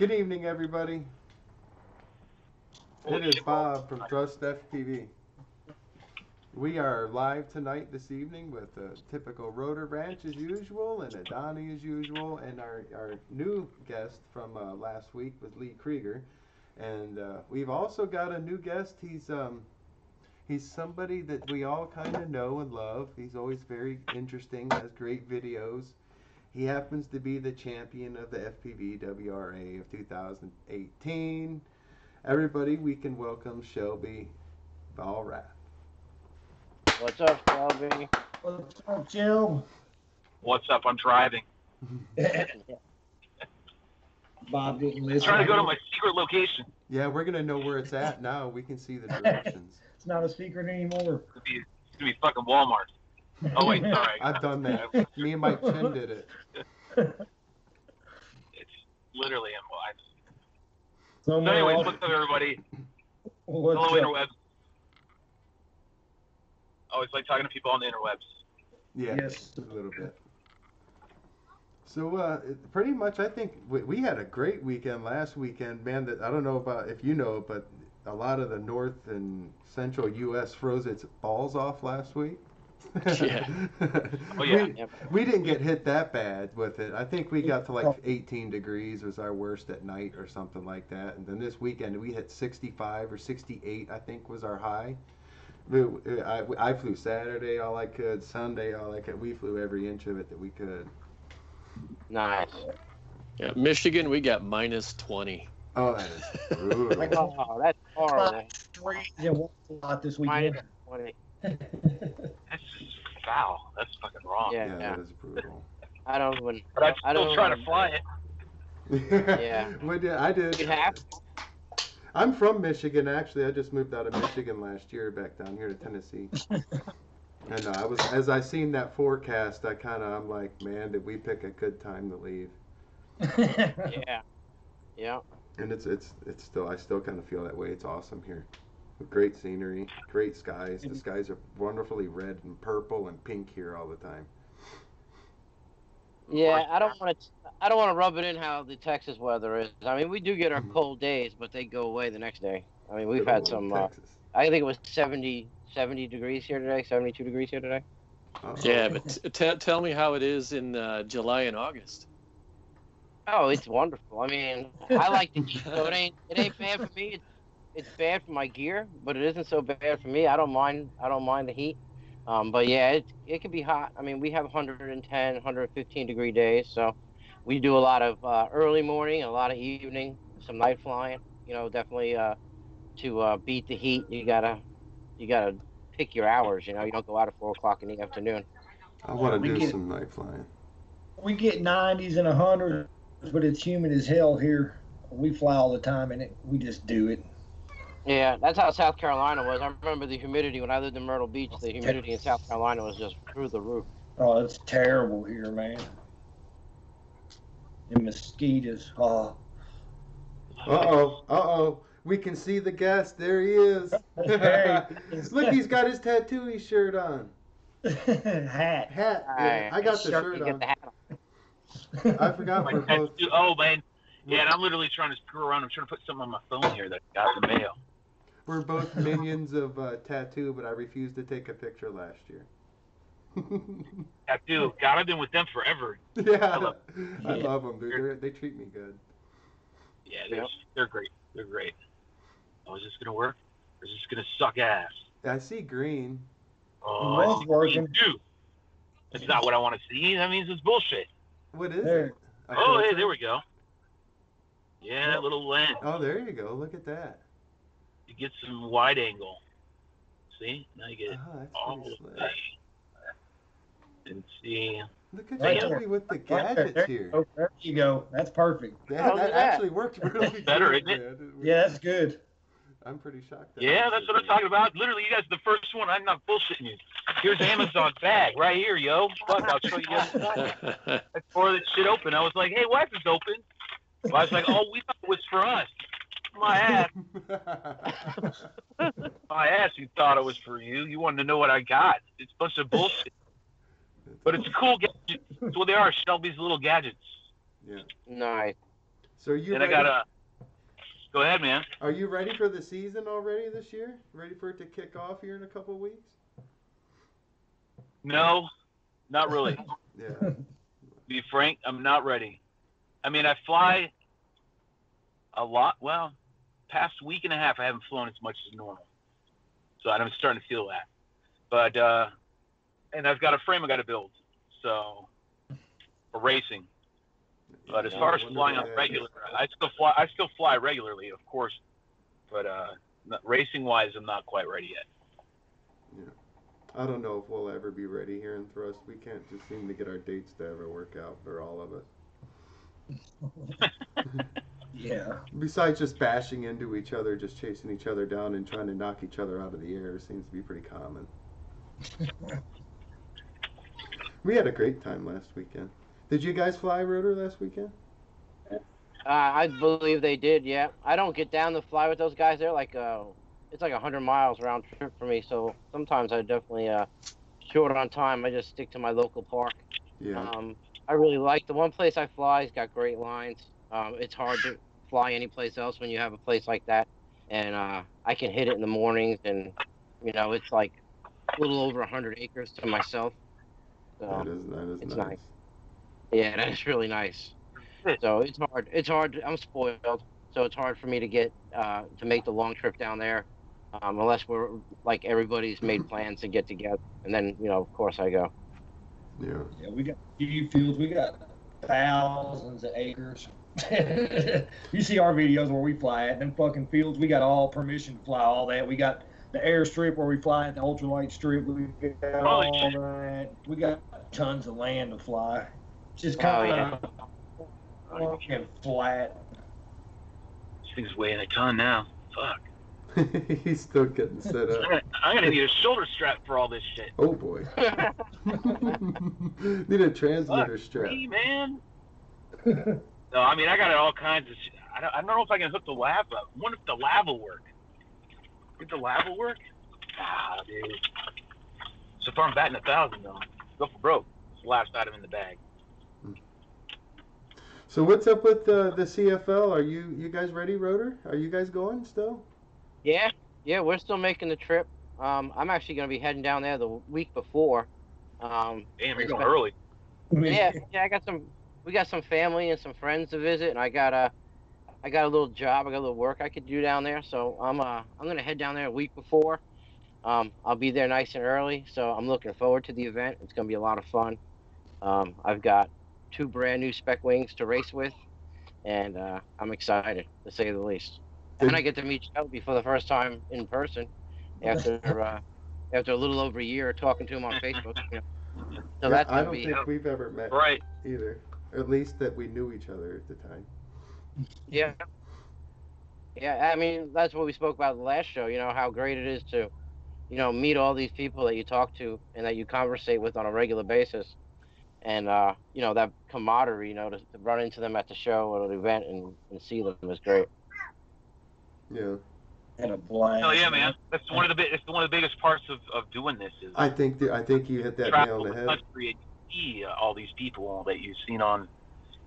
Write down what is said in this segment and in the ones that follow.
Good evening, everybody. It is Bob from Thrust-FPV. We are live tonight this evening with a typical Rotor Ranch as usual and a Donnie as usual, and our new guest from last week was Lee Krieger. And we've also got a new guest. He's somebody that we all kind of know and love. He's always very interesting, has great videos. He happens to be the champion of the FPV WRA of 2018. Everybody, we can welcome Shelby Valrath. What's up, Shelby? What's up, Jill? What's up? I'm driving. Bob didn't listen. Trying to go to my secret location. Yeah, we're going to know where it's at now. We can see the directions. It's not a secret anymore. It's gonna be fucking Walmart. Oh wait, sorry. I've done that. Me and Mike Chin did it. It's literally in live. So Anyways, what's up, everybody? Hello, interwebs. Oh, it's like talking to people on the interwebs. Yeah, yes, a little bit. So pretty much, I think we had a great weekend last weekend, man. That I don't know about if you know, but a lot of the north and central U.S. froze its balls off last week. Yeah. Oh yeah. We didn't get hit that bad with it. I think we got to like 18 degrees was our worst at night or something like that. And then this weekend we hit 65 or 68, I think was our high. I flew Saturday all I could, Sunday all I could. We flew every inch of it that we could. Nice. Yeah, Michigan, we got minus 20. Oh, that is brutal. Oh, that's horrible. A lot this weekend. Minus 20. That's foul. That's fucking wrong. Yeah. That is brutal. I don't even. But I'm I still don't trying even- to fly it. Yeah. I did. You have? I'm from Michigan, actually. I just moved out of Michigan last year back down here to Tennessee. And as I seen that forecast, I'm like, man, did we pick a good time to leave? Yeah. Yeah. And it's still, I still kind of feel that way. It's awesome here. Great scenery, great skies. The skies are wonderfully red and purple and pink here all the time. Yeah. I don't want to rub it in how the Texas weather is. I mean, we do get our cold days, but they go away the next day. I mean, we've had some. Texas. I think it was 70 degrees here today. 72 degrees here today. Yeah, but tell me how it is in July and August. Oh, it's wonderful. I mean, I like the heat, so it ain't bad for me. It's bad for my gear, but it isn't so bad for me. I don't mind the heat. But yeah, it can be hot. I mean, we have 110, 115 degree days, so we do a lot of early morning, a lot of evening, some night flying. You know, definitely to beat the heat, you gotta pick your hours. You know, you don't go out at 4 o'clock in the afternoon. I want to do some night flying. We get 90s and 100s, but it's humid as hell here. We fly all the time, and we just do it. Yeah, that's how South Carolina was. I remember the humidity when I lived in Myrtle Beach. The humidity in South Carolina was just through the roof. Oh, it's terrible here, man. And mosquitoes. Oh. Uh-oh. We can see the guest. There he is. Look, he's got his tattoo shirt on. Hat. Yeah, I got the shirt on. I forgot we're both. Oh man. Yeah, and I'm literally trying to screw around. I'm trying to put something on my phone here that I got in the mail. We're both minions of tattoo, but I refused to take a picture last year. Tattoo. God, I've been with them forever. Yeah, I love them, dude. They treat me good. Yeah, they're great. They're great. Oh, is this gonna work? Or is this gonna suck ass? I see green. Oh, It was working. Too. That's not what I want to see. That means it's bullshit. What is There. it? Oh, hey, there we go. Yeah, that little lens. Oh, there you go. Look at that. You get some wide angle. See? Now you get That's all pretty the slick. way. And see. Look at Right Shelby there. with the Right gadgets there. here. Oh, there you go. That's perfect. That look at that. actually worked really good. better, isn't it? Man. Yeah, that's good. I'm pretty shocked. Yeah, that's what I'm talking about. Literally, you guys are the first one. I'm not bullshitting you. Here's Amazon's bag right here, yo. Fuck, I'll show you guys. I tore that shit open. I was like, hey, why is this open? Well, I was like, oh, we thought it was for us. My ass. My ass, you thought it was for you. You wanted to know what I got. It's a bunch of bullshit. But it's a cool gadget. That's what they are, Shelby's little gadgets. Yeah. Nice. So are you And ready? Go ahead, man. Are you ready for the season already this year? Ready for it to kick off here in a couple of weeks? No, not really. Yeah. To be frank, I'm not ready. I mean, I fly a lot. Well, past week and a half, I haven't flown as much as normal. So I'm starting to feel that. But, and I've got a frame I got to build. So, for racing. But as far as flying on regular, I still fly regularly, of course. But racing wise, I'm not quite ready yet. Yeah. I don't know if we'll ever be ready here in Thrust. We can't just seem to get our dates to ever work out for all of us. Yeah. Besides just bashing into each other, just chasing each other down and trying to knock each other out of the air seems to be pretty common. We had a great time last weekend. Did you guys fly rotor last weekend? I believe they did. Yeah, I don't get down to fly with those guys. They're like it's like 100 miles round trip for me. So sometimes I definitely short on time. I just stick to my local park. Yeah. I really like the one place I fly. It's got great lines. It's hard to fly any place else when you have a place like that, and I can hit it in the mornings, and it's like a little over 100 acres to myself. So That is it's nice. nice. Yeah, that's really nice. So it's hard. It's hard. I'm spoiled, so it's hard for me to get to make the long trip down there, unless we're like everybody's made plans to get together, and then of course I go. Yeah. Yeah, we got ski fields. We got thousands of acres. You see our videos where we fly at them fucking fields. We got all permission to fly all that. We got the airstrip where we fly at the ultralight strip. We got all that. We got tons of land to fly. Just kind of fucking flat. This thing's weighing a ton now. Fuck. He's still getting set up. I'm gonna need a shoulder strap for all this shit. Oh boy. Need a transmitter strap. Me, man. No, I mean I got all kinds of shit. I don't know if I can hook the lav up. I wonder if the lav will work. Did the lav will work? Ah, dude. So far I'm batting 1,000 though. Go for broke. It's the last item in the bag. So what's up with the CFL? Are you guys ready, Rotor? Are you guys going still? Yeah, we're still making the trip. I'm actually going to be heading down there the week before. Damn, you're going early. Yeah, we got some family and some friends to visit, and I got a little job, I got a little work I could do down there. So I'm going to head down there a week before. I'll be there nice and early, so I'm looking forward to the event. It's going to be a lot of fun. I've got 2 brand new spec wings to race with, and I'm excited to say the least. And I get to meet Shelby for the first time in person after a little over a year talking to him on Facebook. So yeah, I don't think we've ever met right either. Or at least that we knew each other at the time. Yeah. Yeah, I mean, that's what we spoke about the last show, how great it is to, meet all these people that you talk to and that you conversate with on a regular basis. And, that camaraderie, to run into them at the show or the event and see them is great. Yeah. And a blind. Hell yeah, man! That's one of the biggest parts of doing this. Is I think you hit that nail on the head. Country and you see all these people that you've seen on,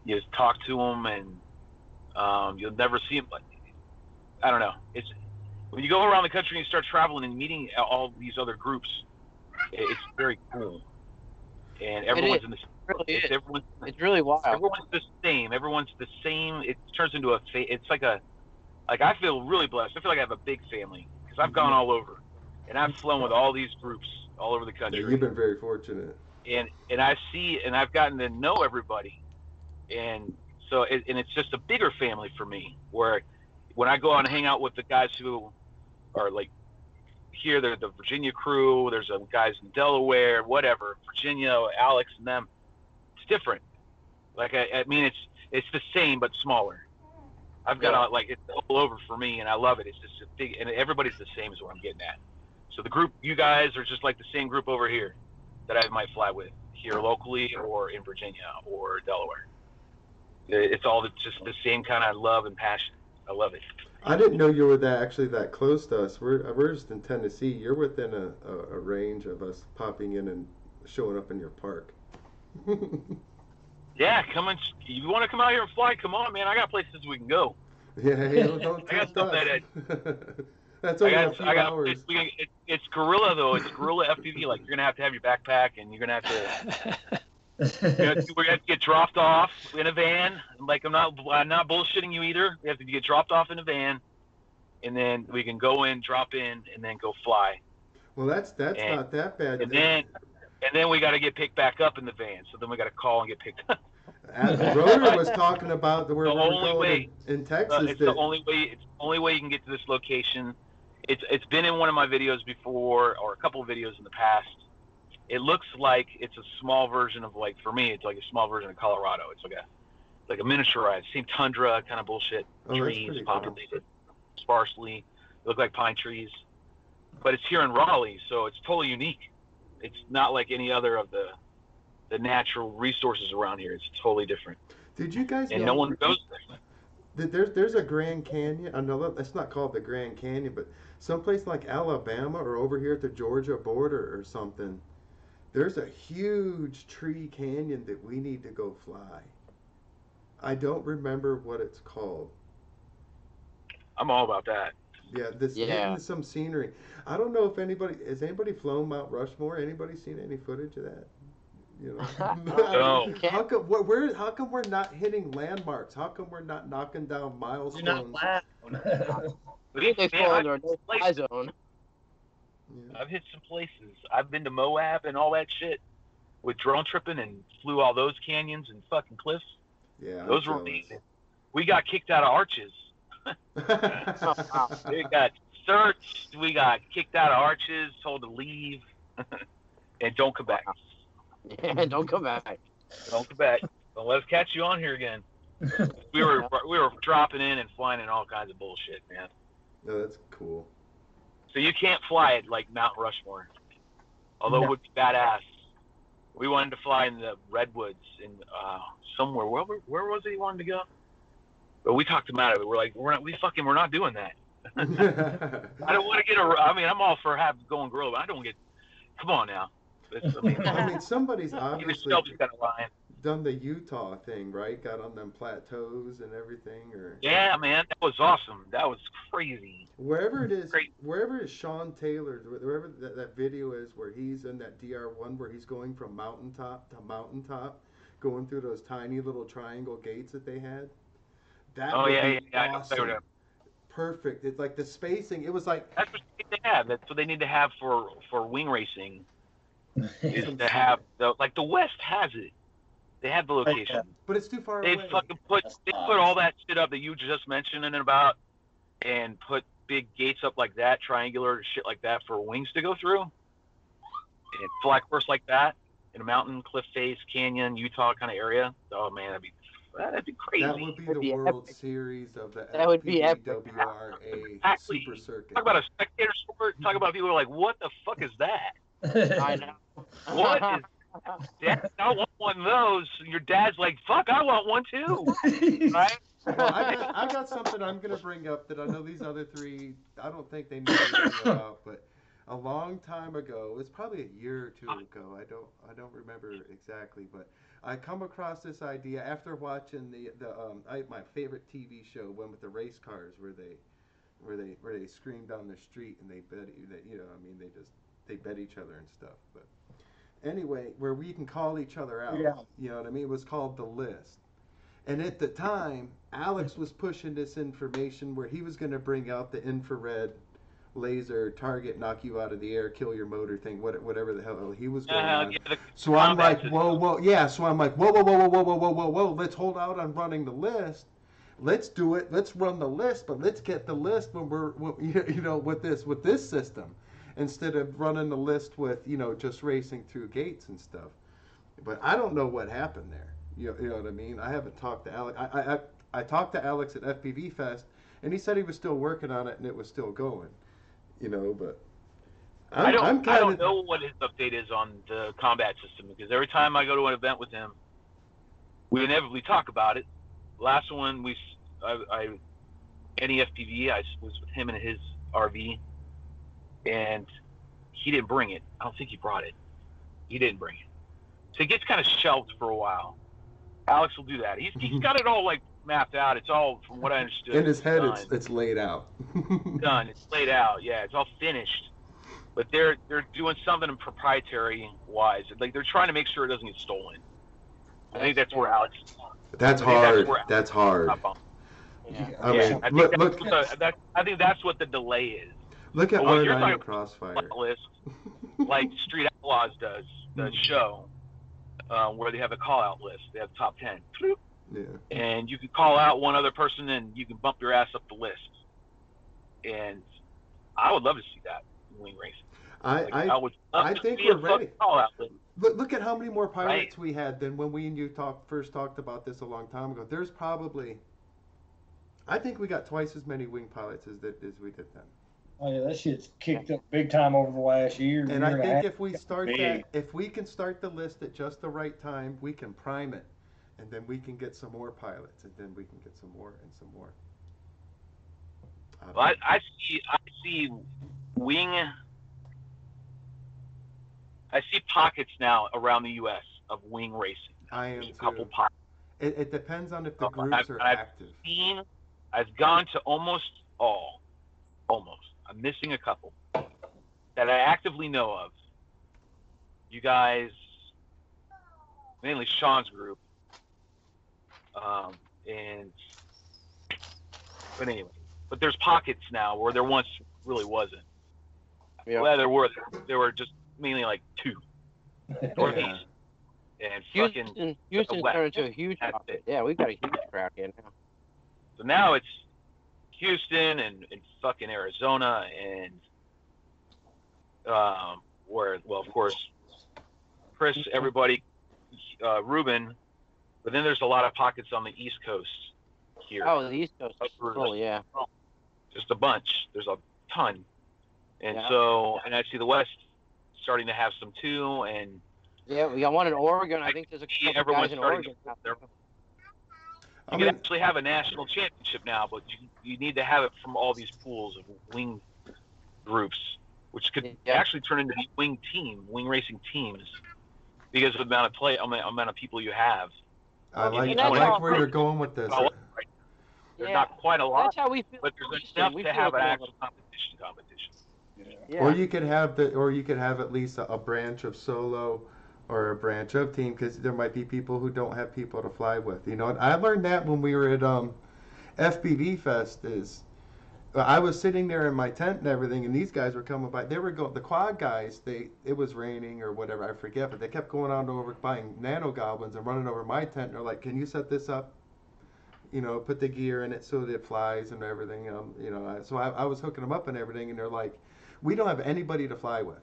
you talk to them and you'll never see them. But I don't know. It's when you go around the country and you start traveling and meeting all these other groups, it's very cool. And everyone's in the same. It's really wild. Everyone's the same. Everyone's the same. It turns into it's like I feel really blessed. I feel like I have a big family because I've gone all over, and I've flown with all these groups all over the country. Yeah, you've been very fortunate. And I've gotten to know everybody, and so it's just a bigger family for me. Where when I go out and hang out with the guys who are like here, they're the Virginia crew. There's guys in Delaware, whatever, Virginia, Alex, and them. It's different. Like I mean, it's the same but smaller. I've got it's all over for me, and I love it. It's just a big, and everybody's the same is what I'm getting at. So the group, you guys are just like the same group over here that I might fly with here locally or in Virginia or Delaware. It's all just the same kind of love and passion. I love it. I didn't know you were that close to us. We're just in Tennessee. You're within a range of us popping in and showing up in your park. Yeah, come on. You want to come out here and fly? Come on, man. I got places we can go. Yeah, hey, don't I got tempt us. stuff That's only a few I got. hours. It's Gorilla though. It's Gorilla FPV. Like you're gonna have your backpack, and you're gonna have to. We're gonna have to get dropped off in a van. Like I'm not bullshitting you either. We have to get dropped off in a van, and then we can go in, drop in, and then go fly. Well, that's not that bad. And then we got to get picked back up in the van. So then we got to call and get picked up. Rotor was talking about where we were going in Texas. It's the only way. It's the only way you can get to this location. It's been in one of my videos before, or a couple of videos in the past. It looks like it's a small version of, like, for me, it's like a small version of Colorado. It's like a miniaturized, same tundra kind of bullshit. Trees populated sparsely. They look like pine trees, but it's here in Raleigh, so it's totally unique. It's not like any other of the natural resources around here. It's totally different. Did you guys know? And no one goes there. There's a Grand Canyon. I know that's not called the Grand Canyon, but someplace like Alabama or over here at the Georgia border or something, there's a huge tree canyon that we need to go fly. I don't remember what it's called. I'm all about that. Yeah, hitting some scenery. I don't know if has anybody flown Mount Rushmore? Anybody seen any footage of that? You know, No. how come we're not hitting landmarks? How come we're not knocking down milestones? You're not loud. They fall under a no-fly zone. Yeah. I've hit some places. I've been to Moab and all that shit with drone tripping and flew all those canyons and fucking cliffs. Yeah, those were amazing. We got kicked out of arches. We got searched. We got kicked out of arches, told to leave, and don't come back. Yeah, don't come back. Don't come back. Don't let us catch you on here again. We were dropping in and flying in all kinds of bullshit, man. No, that's cool. So you can't fly it like Mount Rushmore, although it would be badass. We wanted to fly in the redwoods in somewhere. Where was it he wanted to go? But we talked him out of it. We're like, we're not doing that. I don't want to get I'm all for going gorilla, but I don't get. Come on now. I mean, somebody's obviously got a line. done the Utah thing, right? Got on them plateaus and everything, or yeah, man, that was awesome. That was crazy. Wherever it is, wherever it is Sean Taylor, wherever that video is where he's in that DR1 where he's going from mountaintop to mountaintop, going through those tiny little triangle gates that they had. That awesome. Perfect. It's like the spacing. It was like that's what they have. That's what they need to have for wing racing. Is to have the West has it. They have the location, but it's too far away. They put all that shit up that you just mentioned about, and put big gates up like that, triangular shit like that for wings to go through, and fly course like that in a mountain, cliff face, canyon, Utah kind of area. Oh man, that'd be crazy. That would be the World Series of the that would be epic. WRA exactly. Super Circuit. Talk about a spectator sport. Talk about people who are like, what the fuck is that? I know. What is Dad, I want one of those. Your dad's like, fuck, I want one too. Right? Well, I got something I'm going to bring up that I know these other three, I don't think they know anything about, but a long time ago, it's probably a year or two ago, I don't remember exactly, but I come across this idea after watching my favorite TV show, one with the race cars, where they scream down the street and they bet they bet each other and stuff. But anyway, where we can call each other out. Yeah. You know what I mean? It was called The List. And at the time, Alex was pushing this information where he was going to bring out the infrared laser target, knock you out of the air, kill your motor thing, whatever the hell he was going on. Yeah, so I'm like, whoa. Yeah, so I'm like, whoa. Let's hold out on running the list. Let's do it. Let's run the list, but let's get the list when we're with this system, instead of running the list with just racing through gates and stuff. But I don't know what happened there. You know what I mean? I haven't talked to Alex. I talked to Alex at FPV Fest, and he said he was still working on it and it was still going. But I don't know what his update is on the combat system, because every time I go to an event with him, we inevitably talk about it. Last one any FPV, I was with him in his RV, and he didn't bring it. I don't think he brought it. He didn't bring it. So it gets kind of shelved for a while. Alex will do that. He's got it all like mapped out. It's all, from what I understood, In his head, done. it's laid out. Done. It's laid out. Yeah, it's all finished. But they're doing something proprietary wise. Like they're trying to make sure it doesn't get stolen. I think that's where Alex. That's hard. That's hard. Yeah. I mean, I think that's what the delay is. Look at But when you're R9 talking and Crossfire. list, like Street Outlaws does, the show, where they have a call out list. They have the top 10. Yeah. And you can call out one other person and you can bump your ass up the list. And I would love to see that in wing racing. I think we're ready. Look at how many more pilots we had than when we and you first talked about this a long time ago. There's probably, I think we got twice as many wing pilots as we did then. Oh yeah, that shit's kicked up big time over the last year. And I think if we start that, if we can start the list at just the right time, we can prime it, and then we can get some more pilots, and then we can get some more and some more. Well, I see wing. I see pockets now around the U.S. of wing racing. There's a couple too. Pockets. It depends on if the groups are active. I've gone to almost all. Almost. I'm missing a couple that I actively know of. You guys, mainly Sean's group, but anyway. But there's pockets now where there once really wasn't. Yeah. Well, there were just mainly like two. Northeast and fucking Houston turned into a huge pocket. Yeah, we've got a huge crowd here now. So now it's Houston and fucking Arizona and where, well, of course, Chris, everybody, Ruben, but then there's a lot of pockets on the East Coast here. Oh, the East Coast is full, yeah. Just a bunch. There's a ton. And Yeah. so, and I see the West starting to have some too, and yeah, we got one in Oregon. I think there's a couple guys in Oregon. You can actually have a national championship now, but you need to have it from all these pools of wing groups, which could actually turn into wing racing teams, because of the amount of people you have. I like where you're going with this. There's not quite a lot, That's how we feel. but there's enough to have an actual competition. Yeah. Or you could have at least a branch of solo or a branch of team, because there might be people who don't have people to fly with. You know, and I learned that when we were at FPV Fest. I was sitting there in my tent and everything, and these guys were coming by. They were the quad guys. It was raining or whatever, I forget, but they kept going on over buying nano goblins and running over my tent. And they're like, "Can you set this up? You know, put the gear in it so that it flies and everything." You know, so I was hooking them up and everything, and they're like, "We don't have anybody to fly with."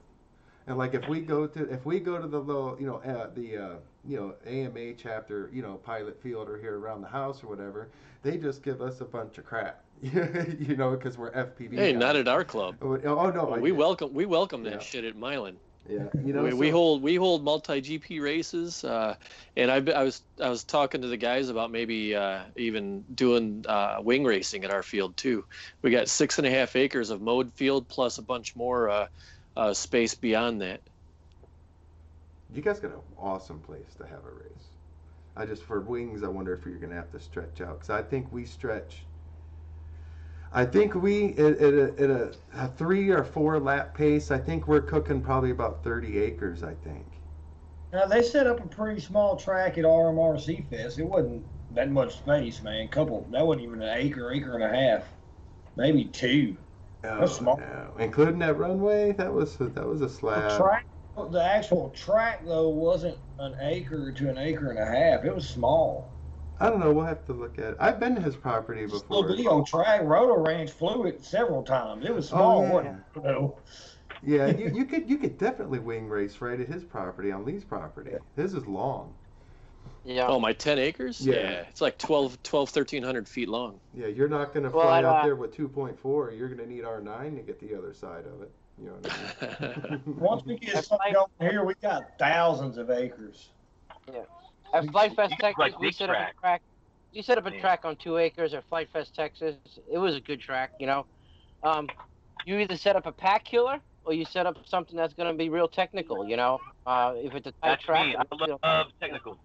And like if we go to the little, you know, AMA chapter, you know, pilot field or here around the house or whatever, they just give us a bunch of crap, you know, because we're FPV. Hey, guys. not at our club. Oh no, well, we welcome that shit at Milan. Yeah, you know, we hold multi GP races, and I was talking to the guys about maybe even doing wing racing at our field too. We got 6.5 acres of mowed field plus a bunch more space beyond that. You guys got an awesome place to have a race. For wings, I wonder if you're gonna have to stretch out, because I think we stretch. I think we at a 3 or 4 lap pace, I think we're cooking probably about 30 acres, I think. Now they set up a pretty small track at RMRC Fest. It wasn't that much space, man. That wasn't even an acre and a half, maybe 2. That's small. No. Including that runway, that was a slab. The actual track though wasn't an acre to an acre and a half. It was small. I don't know. We'll have to look at it. I've been to his property before. Little old track. Roto Ranch flew it several times. It was small. Oh, yeah. No. Yeah, you could definitely wing race right at his property, on Lee's property. His is long. Yeah. Oh, my 10 acres? Yeah. It's like 1,300 feet long. Yeah, you're not going to fly out there with 2.4. You're going to need R9 to get the other side of it. You know what I mean? Once we get something over here, we got thousands of acres. Yeah. At Flight Fest Texas, we set up a track. You set up a track on 2 acres at Flight Fest Texas. It was a good track, you know. You either set up a pack killer or you set up something that's going to be real technical, you know. If it's a tight track. Me. I love technical.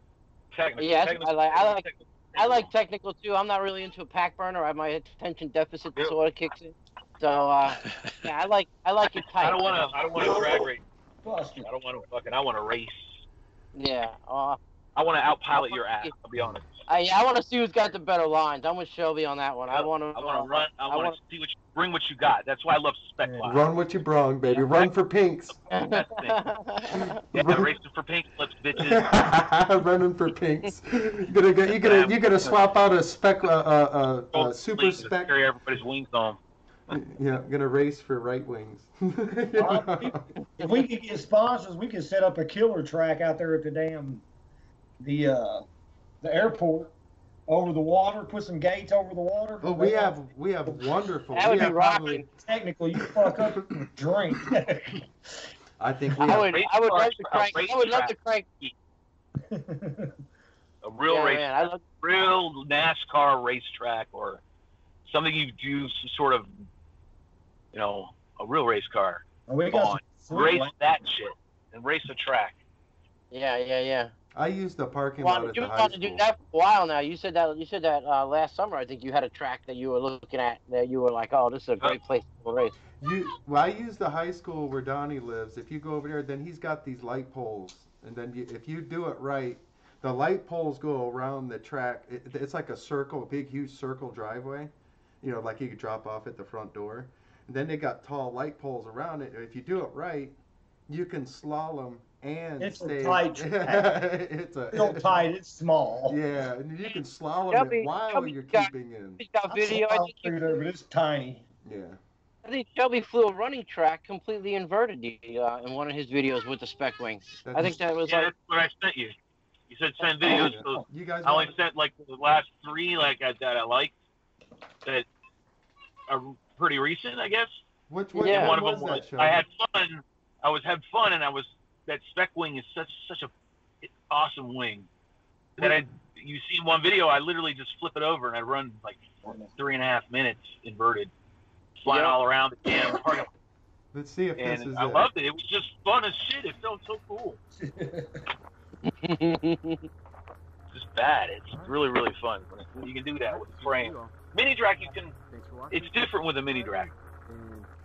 technical. Yeah, Technical- I like technical too. I'm not really into a pack burner. My attention deficit Yep. disorder kicks in. So yeah, I like it tight. I don't want to drag race. Busted. I don't want to fucking. I want to race. Yeah. I want to outpilot your ass. I'll be honest. I want to see who's got the better lines. I'm with Shelby on that one. I want to run. I want to see bring what you got. That's why I love spec fly. Run what you brung, baby. Run for pinks. Best thing. Yeah, racing for pink flips, bitches. Running for pinks. You gonna swap out a spec, super spec. Carry everybody's wings on. Yeah, gonna race for right wings. If we could get sponsors, we could set up a killer track out there at the airport over the water. Put some gates over the water. Oh, we have wonderful. That would we be have probably, Technically, you fuck up and drink. I think we I have, would love to crank. I would love to crank. A real race, Man, I love. real NASCAR racetrack, or something you do sort of, a real race car. We Come got on, some race that shit and race a track. Yeah. I use the parking lot Well, at you the high wanted to do school. that for a while now. You said that last summer. I think you had a track that you were looking at that you were like, oh, this is a great place to race. I use the high school where Donnie lives. If you go over there, then he's got these light poles, and then if you do it right, the light poles go around the track. It's like a circle, a big, huge circle driveway. Like you could drop off at the front door. And then they got tall light poles around it. If you do it right, you can slalom and It's stay. a tight track. It's tight. It's small. Yeah, and you can slalom Shelby- it while Shelby you're got- keeping in. He's got video. I think, through there, but it's tiny. Yeah. I think Shelby flew a running track completely inverted in one of his videos with the spec wing. I think that was Yeah, like. that's what I sent you. You said send videos. So You guys. I only sent like the last three that I liked that are pretty recent, I guess. Which Yeah. one One of was them that, was Shelby? I had fun. Had fun, and that spec wing is such a awesome wing that you see in one video. I literally just flip it over and I run like 3.5 minutes inverted, flying all around the damn parking lot. Let's see if this And is I it. loved it. It was just fun as shit. It felt so cool. Just bad. It's really, really fun. You can do that with a frame. Mini drag, it's different with a mini drag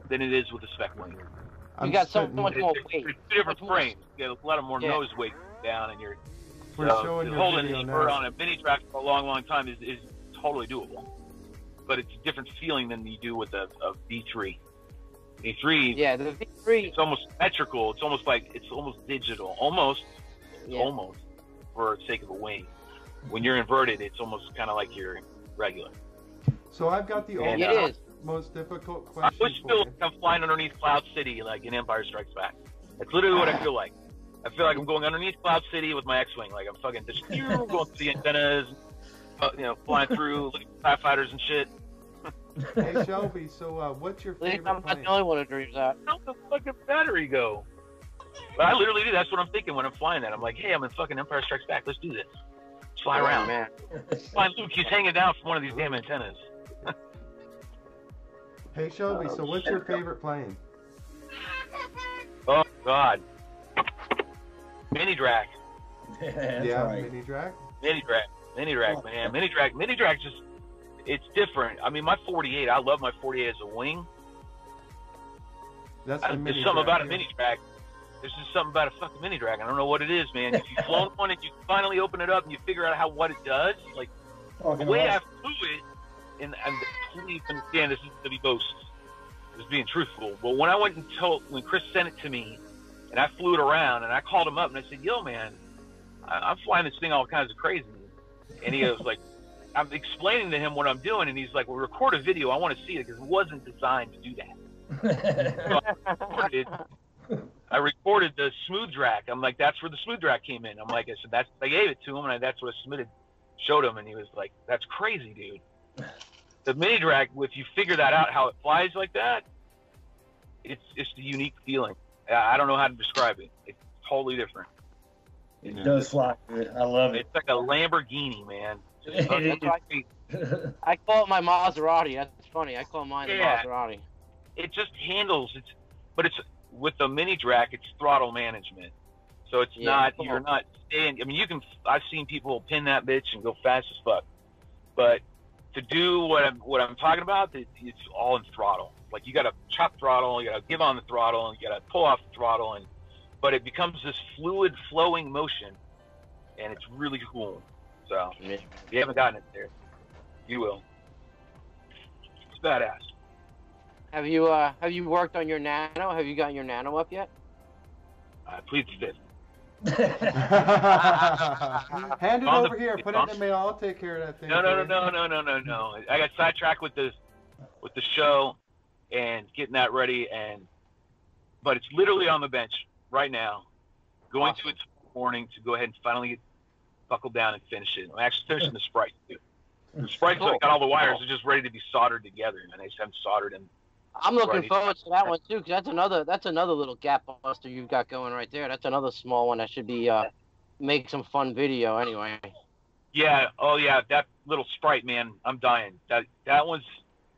than it is with a spec wing. I'm You got so sitting- much more weight. It's two different Much more- frames. You get a lot of more Yeah. nose weight down, and We're showing your holding video a spur now. on a mini drag for a long, long time is totally doable. But it's a different feeling than you do with a V3. V3, Yeah, the V3. it's almost symmetrical. It's almost digital. Almost for the sake of a wing. When you're inverted, it's almost kind of like you're regular. So I've got the And, It is. most difficult I question wish for feel you. like I'm flying underneath Cloud City, like in Empire Strikes Back. That's literally what I feel like. I feel like I'm going underneath Cloud City with my X-wing, like I'm fucking just going through the antennas, flying through, looking at TIE fighters and shit. Hey Shelby, so what's your At least favorite I'm not plane? the only one who dreams that. How's the fucking battery go? But I literally do. That's what I'm thinking when I'm flying that. I'm like, hey, I'm in fucking Empire Strikes Back. Let's do this. Let's fly around. man. Find Luke. He's hanging down from one of these damn antennas. Hey Shelby, so what's your favorite plane? Oh God. Mini drag. That's yeah, right. mini drag. Mini drag, man. Mini drag just, it's different. I mean, my 48, I love my 48 as a wing. That's the There's mini something drag, about a mini drag. There's just something about a fucking mini drag. I don't know what it is, man. If you've flown one and you finally open it up and you figure out what it does, like the way I flew it, and please understand this is to be boast, just being truthful. But when I went and when Chris sent it to me, and I flew it around, and I called him up and I said, "Yo, man, I'm flying this thing all kinds of crazy," and he was like, I'm explaining to him what I'm doing, and he's like, "Well, record a video. I want to see it because it wasn't designed to do that." I recorded the smooth drag. I'm like, that's where the smooth drag came in. I'm like, I said, I gave it to him, and that's what I submitted, showed him, and he was like, that's crazy, dude. The mini drag, if you figure that out, how it flies like that, it's the unique feeling. I don't know how to describe it. It's totally different. It does fly good. I love it. It's like a Lamborghini, man. That's why I call it my Maserati. That's funny. I call mine the Maserati. It just handles but it's with the mini drag, it's throttle management. So it's Yeah, not, cool. you're not staying. I mean, I've seen people pin that bitch and go fast as fuck. But to do what I'm talking about, it's all in throttle. Like you got to chop throttle, you got to give on the throttle, and you got to pull off the throttle, but it becomes this fluid flowing motion, and it's really cool. So if you haven't gotten it there, you will. It's badass. Have you worked on your nano? Have you gotten your nano up yet? Please fit. Hand it over here. Put it in the mail. I'll take care of that thing. No. I got sidetracked with the show and getting that ready, but it's literally on the bench right now. Going to it tomorrow morning to go ahead and finally get buckled down and finish it. I'm actually finishing the Sprite too. The Sprite's got all the wires; they're just ready to be soldered together, and I just haven't soldered them. I'm looking forward to that one too, because that's another little gap buster you've got going right there. That's another small one that should be make some fun video anyway. Yeah. Oh yeah. That little Sprite, man. I'm dying. That one's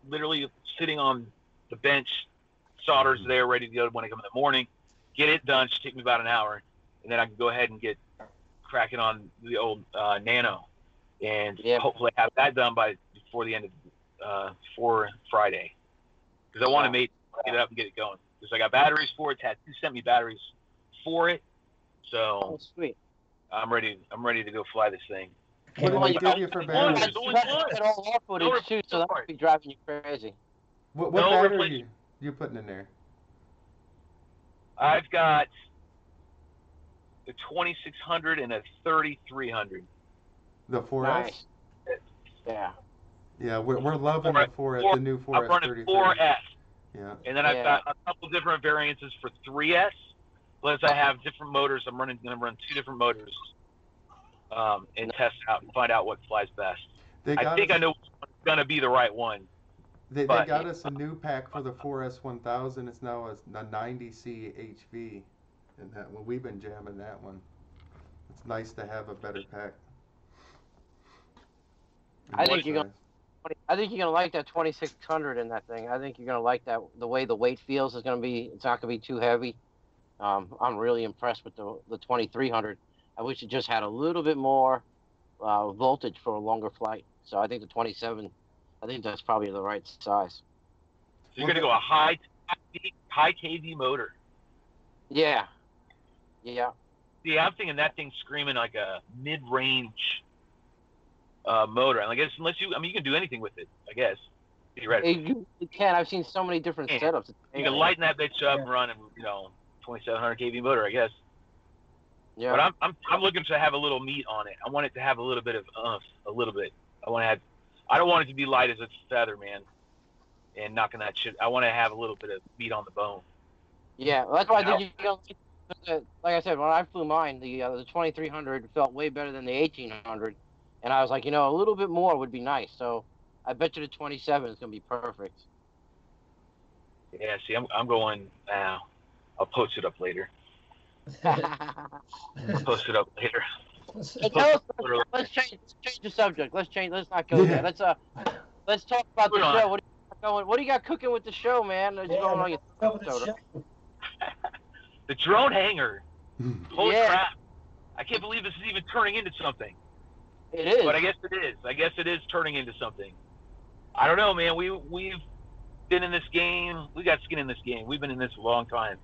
literally sitting on the bench. Solder's there, ready to go when I come in the morning. Get it done. Should take me about an hour, and then I can go ahead and get cracking on the old Nano, and hopefully have that done before the end of for Friday. Because I want to get it up and get it going. Because I got batteries for it. Tattoo sent me batteries for it, so sweet. I'm ready to go fly this thing. What do they give you for batteries? You got to get all off footage too, so that would be driving you crazy. What battery are you putting in there? I've got the 2600 and a 3300. The 4S? Nice. Yeah. Yeah, we're loving the 4S, the new 4S. I'm running 4S. Yeah. And then I've got a couple different variances for 3S. Plus I have different motors. I'm going to run 2 different motors and test out and find out what flies best. I think I know what's going to be the right one. They got us a new pack for the 4S 1000. It's now a 90C HV. And that one, we've been jamming that one. It's nice to have a better pack. I think you're gonna like that 2600 in that thing. I think you're gonna like that. The way the weight feels is gonna be. It's not gonna be too heavy. I'm really impressed with the 2300. I wish it just had a little bit more voltage for a longer flight. So I think the 27. I think that's probably the right size. So you're gonna go a high KV motor. Yeah. Yeah. See, I'm thinking that thing's screaming like a mid-range motor. And I guess you can do anything with it, I guess. You can. I've seen so many different setups. You can lighten that bitch up and run, 2700 kV motor, I guess. Yeah. But I'm looking to have a little meat on it. I want it to have a little bit of a little bit. I don't want it to be light as a feather, man. And knocking that shit. I want to have a little bit of meat on the bone. Yeah, well, that's why I think like I said, when I flew mine, the 2300 felt way better than the 1800, and I was like, a little bit more would be nice. So I bet you the 27 is gonna be perfect. Yeah, see, I'm going now. I'll post it up later. Let's change the subject. Let's not go there. Let's talk about the show. What do you got cooking with the show, man? Going on your the drone hangar. Holy crap! I can't believe this is even turning into something. It is. But I guess it is. I guess it is turning into something. I don't know, man. We've been in this game. We got skin in this game. We've been in this a long time.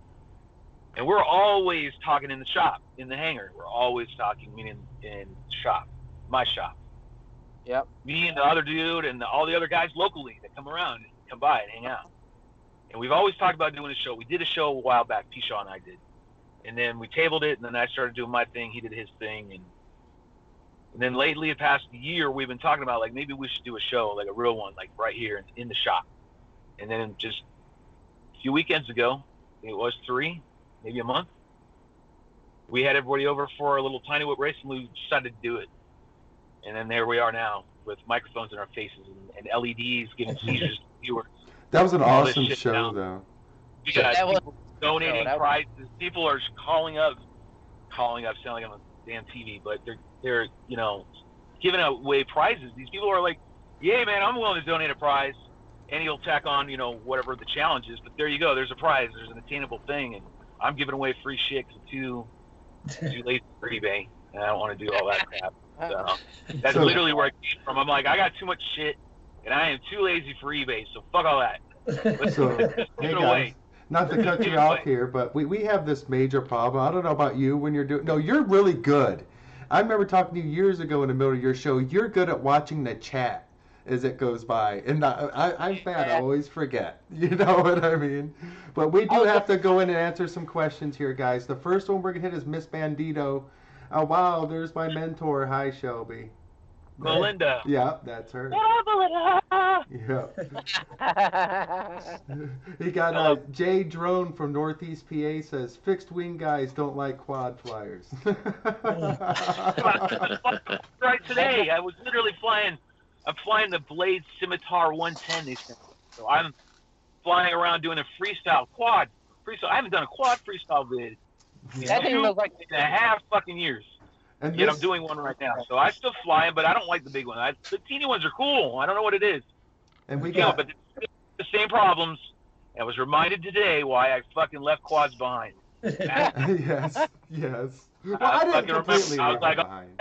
And we're always talking in the shop, in the hangar. We're always talking, meaning in shop, my shop. Yep. Me and the other dude and all the other guys locally that come around and come by and hang out. And we've always talked about doing a show. We did a show a while back, P-Shaw and I did. And then we tabled it, and then I started doing my thing. He did his thing. And then lately, the past year, we've been talking about, like, maybe we should do a show, like a real one, like right here in the shop. And then just a few weekends ago, I think it was 3, maybe a month, we had everybody over for a little tiny whip race, and we decided to do it. And then there we are now with microphones in our faces and LEDs giving seizures to viewers. That was an awesome show, though. We got people donating prizes. People are calling up, sounding like I'm on damn TV, but they're giving away prizes. These people are like, yeah, man, I'm willing to donate a prize. And he'll tack on, whatever the challenge is. But there you go. There's a prize. There's an attainable thing. And I'm giving away free shit to 2 too lazy for eBay, and I don't want to do all that crap. So that's So- literally where I came from. I'm like, I got too much shit, and I am too lazy for eBay. So fuck all that. Let's So, just give hey it guys, away. not to cut you off here, but we have this major problem. I don't know about you when you're doing. No, you're really good. I remember talking to you years ago in the middle of your show. You're good at watching the chat as it goes by, and I'm bad. I always forget. You know what I mean? But we do have to go in and answer some questions here, guys. The first one we're gonna hit is Miss Bandito. Oh wow, there's my mentor. Hi, Shelby. Melinda. Yeah, that's her. Melinda. Yeah. He got Jay Drone from Northeast PA says fixed wing guys don't like quad flyers. Right today, I was literally flying. I'm flying the Blade Scimitar 110. These things. So I'm flying around doing a freestyle quad. I haven't done a quad freestyle vid in That thing 2.5 looks like fucking years. And Yet this, I'm doing one right now. So I still fly them, but I don't like the big one. The teeny ones are cool. I don't know what it is. and we You know, got but the same problems. I was reminded today why I fucking left quads behind. yes. Well, I didn't completely I was leave like, it behind.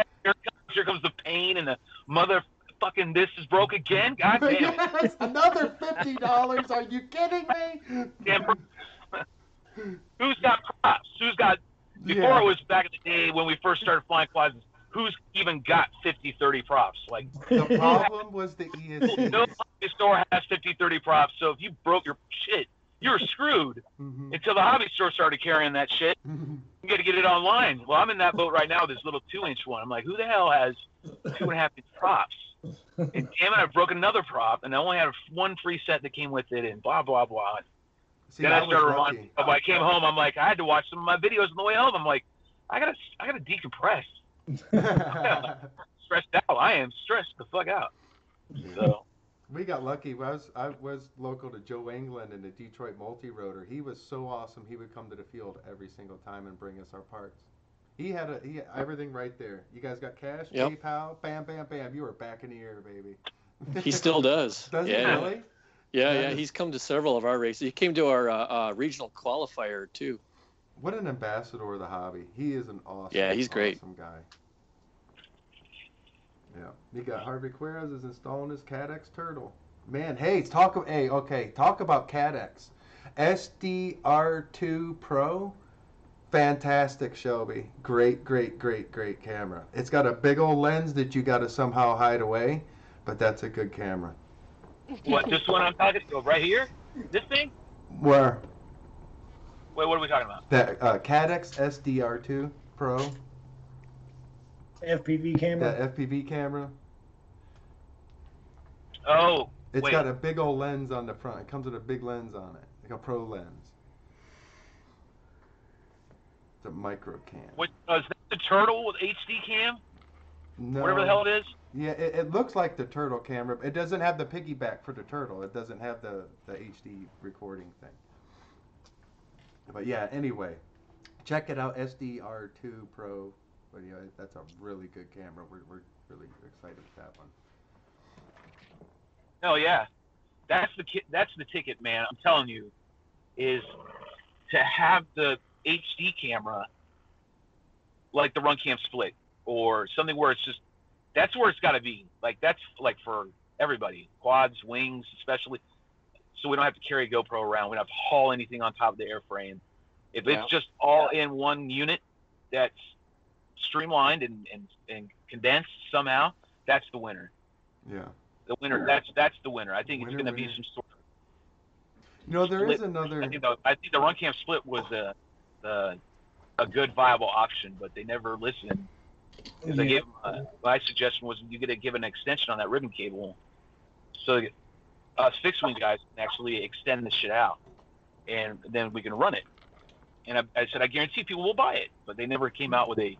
Here comes the pain and the motherfucking this is broke again. God damn it. Yes, another $50. Are you kidding me? Damn. Who's got props? Who's got before it was back in the day when we first started flying quads, who's even got 50-30 props? Like The problem was the ESC. no hobby store has 50-30 props, so if you broke your shit, you're screwed. Mhm. Until the hobby store started carrying that shit. Mhm. You got to get it online. Well, I'm in that boat right now, this little 2-inch one. I'm like, who the hell has 2.5-inch props? And damn it, I broke another prop, and I only had one free set that came with it, and blah, blah, blah. See, Then I I was started lucky. reminding when I came home, I'm like, I had to watch some of my videos on the way home. I'm like, I gotta decompress. Stressed out. I am stressed the fuck out. So We got lucky. I was local to Joe England in the Detroit multi-rotor. He was so awesome. He would come to the field every single time and bring us our parts. He had everything right there. You guys got cash, Yep. PayPal, bam, bam, bam. You were back in the air, baby. He still does. Does he yeah. really? Yeah, That yeah. is- He's come to several of our races. He came to our regional qualifier too. What an ambassador of the hobby. He is an awesome, Yeah, he's great. awesome guy. Yeah. You got Harvey Quiraz is installing his CADX turtle. Man, talk about CADX. SDR2 Pro. Fantastic, Shelby. Great camera. It's got a big old lens that you got to somehow hide away, but that's a good camera. what? This one I'm talking to right here? This thing? Where? Wait, what are we talking about? That CADX SDR2 Pro. FPV camera. That FPV camera. Oh, It's wait. got a big old lens on the front. It comes with a big lens on it, like a pro lens. It's a micro cam. What, is that the turtle with HD cam? No. Whatever the hell it is? Yeah, it looks like the turtle camera. It doesn't have the piggyback for the turtle. It doesn't have the HD recording thing. But yeah, anyway, check it out, SDR2 Pro. But yeah, that's a really good camera. We're really excited with that one. Oh yeah, that's the ticket, man. I'm telling you, is to have the HD camera, like the Run Cam Split, or something where it's just that's where it's got to be. Like that's like for everybody, quads, wings, especially, so we don't have to carry a GoPro around. We don't have to haul anything on top of the airframe. If it's just all in one unit, that's streamlined and condensed somehow, that's the winner. Yeah. The winner. That's the winner. I think it's going to be some sort of. You know, there is split. another. I think the Run Cam Split was a good viable option, but they never listened. They gave my suggestion was you got to give an extension on that ribbon cable, so us fixed wing guys can actually extend the shit out, and then we can run it. And I said I guarantee people will buy it, but they never came out with a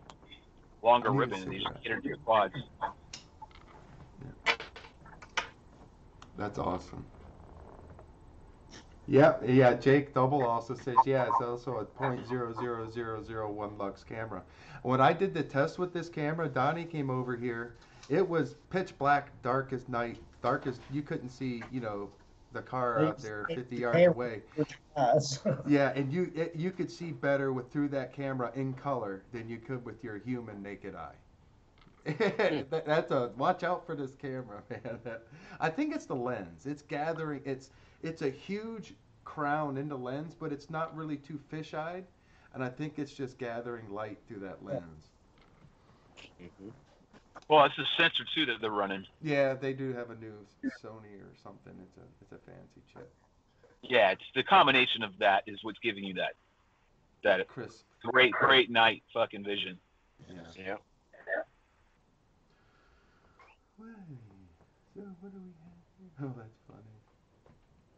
longer I need to ribbon. see And they just that. get into your quads. That's awesome. Yeah. Jake Double also says, yeah, it's also a .00001 lux camera. When I did the test with this camera, Donnie came over here. It was pitch black, dark as night, dark as you couldn't see, the car out there 50 yards camera away. with your eyes. Yeah, and you could see better through that camera in color than you could with your human naked eye. That's a watch out for this camera, man. I think it's the lens. It's gathering. It's a huge crown in the lens, but it's not really too fish-eyed, and I think it's just gathering light through that lens. Mhm. Well, it's a sensor too that they're running. Yeah, they do have a new Sony or something. It's a fancy chip. Yeah, it's the combination of that is what's giving you that Crisp. great night fucking vision. Yeah. Yeah. So what do we have here? Oh, that's funny.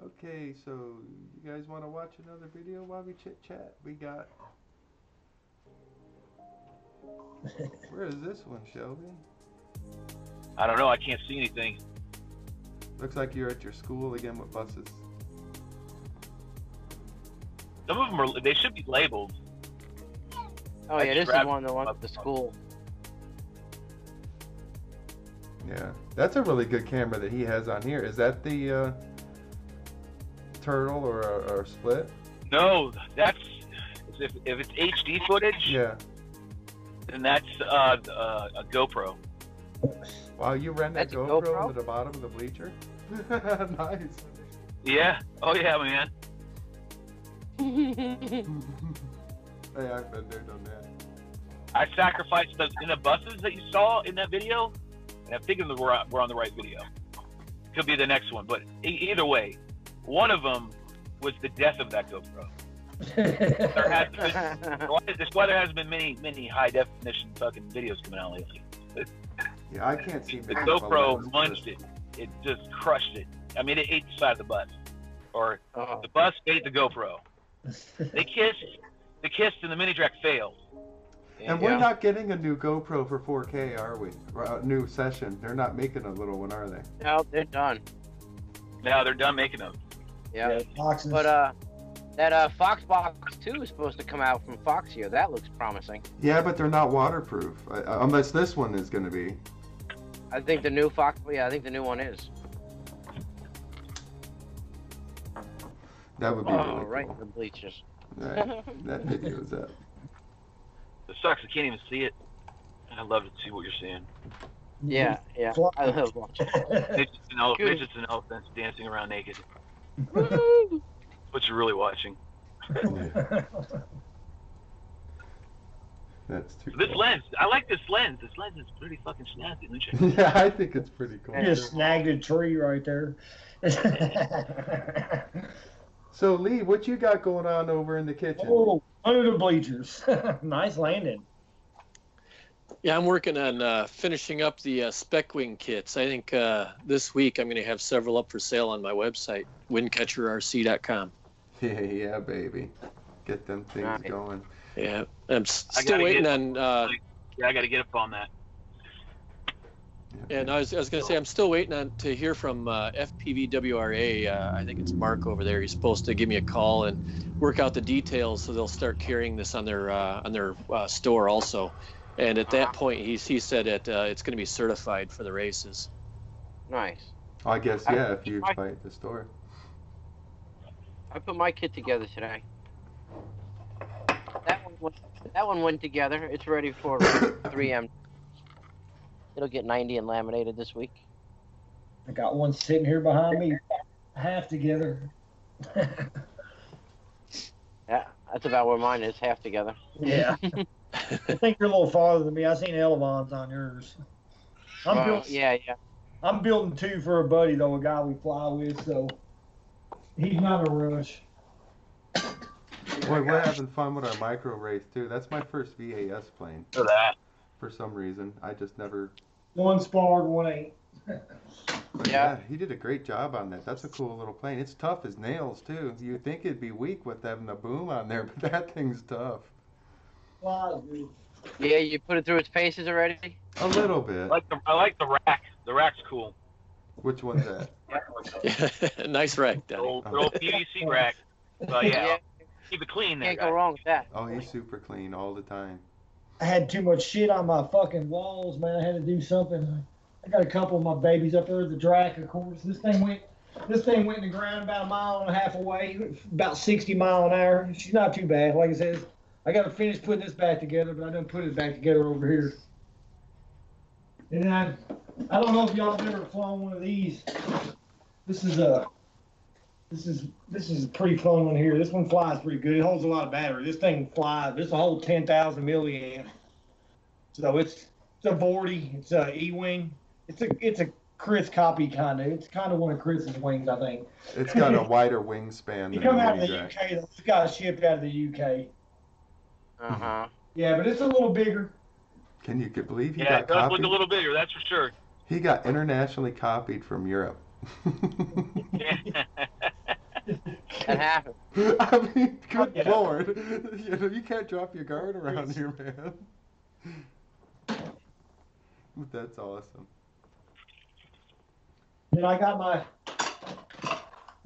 Okay, so you guys want to watch another video while we chit chat? We got. Where is this one, Shelby? I don't know. I can't see anything. Looks like you're at your school again with buses. Some of them they should be labeled. Oh yeah, this is one the one at the school. Yeah, that's a really good camera that he has on here. Is that the turtle or split? No, that's if it's HD footage. Yeah. Then that's a GoPro. Wow, you ran that That's a GoPro GoPro? into the bottom of the bleacher? Nice. Yeah. Oh yeah, man. Hey, I've been there, done that. I sacrificed those in the buses that you saw in that video, and I'm thinking that we're on the right video. Could be the next one, but either way, one of them was the death of that GoPro. There hasn't been, that's why there hasn't been many high definition fucking videos coming out lately. Yeah, I can't see The many GoPro photos. munched it. It just crushed it. I mean, it ate the side of the bus, or Oh. the bus ate the GoPro. They kissed, and the mini track failed. And we're not getting a new GoPro for 4K, are we? A new session. They're not making a little one, are they? No, they're done. Now they're done making them. Yeah. Boxes. But that Fox Box 2 is supposed to come out from Fox here. That looks promising. Yeah, but they're not waterproof. Unless this one is going to be. I think the new Fox. Yeah, I think the new one is. That would be Oh, really right, cool. the bleachers. Right. That video's up. It sucks. I can't even see it. I'd love to see what you're seeing. Yeah, yeah. I love watching. Midgets and elephants dancing around naked. What you're really watching. That's too This cool. lens, I like this lens. This lens is pretty fucking snappy. Let me check it. Yeah, I think it's pretty cool. You just snagged a tree right there. So, Lee, what you got going on over in the kitchen? Oh, under the bleachers. Nice landing. Yeah, I'm working on finishing up the spec wing kits. I think this week I'm going to have several up for sale on my website, windcatcherrc.com. Yeah, baby. Get them things Nice. going. Yeah, I'm still waiting on. Yeah, I got to get up on that. And I was going to say I'm still waiting on to hear from FPVWRA. I think it's Mark over there. He's supposed to give me a call and work out the details so they'll start carrying this on their store also. And at that point, he said that it's going to be certified for the races. Nice. I guess, yeah, if you fight the store. I put my kit together today. That one went together. It's ready for 3M. It'll get 90 and laminated this week. I got one sitting here behind me, half together. Yeah, that's about where mine is, half together. Yeah. I think you're a little farther than me. I seen elevons on yours. Yeah. I'm building two for a buddy though, a guy we fly with, so he's not in a rush. Boy, we're having fun with our micro race, too. That's my first VAS plane. For that. For some reason. I just never... One sparred, one ain't. But Yeah. he did a great job on that. That's a cool little plane. It's tough as nails, too. You'd think it'd be weak with having a boom on there, but that thing's tough. Flies good. Yeah, you put it through its paces already? A little bit. I like the rack. The rack's cool. Which one's that? Nice rack, The Danny. old PVC rack. But yeah, keep it clean there. Can't go wrong with that. Oh, he's super clean all the time. I had too much shit on my fucking walls, man. I had to do something. I got a couple of my babies up there, the Drac, of course. This thing went This thing went in the ground about 1.5 miles away, about 60 mile an hour. She's not too bad. Like I said, I got to finish putting this back together, but I done put it back together over here. And then I don't know if y'all have ever flown one of these. This is a pretty fun one here. This one flies pretty good. It holds a lot of battery. This thing flies. This will hold 10,000 milliamp. So it's a Vorty. It's a E-wing. It's a Chris copy kind of. It's kind of one of Chris's wings, I think. It's got a wider wingspan. It Than come a out of mini the Drac. UK. Though. It's got shipped out of the UK. Uh-huh. Yeah, but it's a little bigger. Can you believe he Yeah, got it does copied? look a little bigger, that's for sure. He got internationally copied from Europe. That happened. I mean, good Yeah. lord. You know, you can't drop your guard around here, man. That's awesome. Then I got my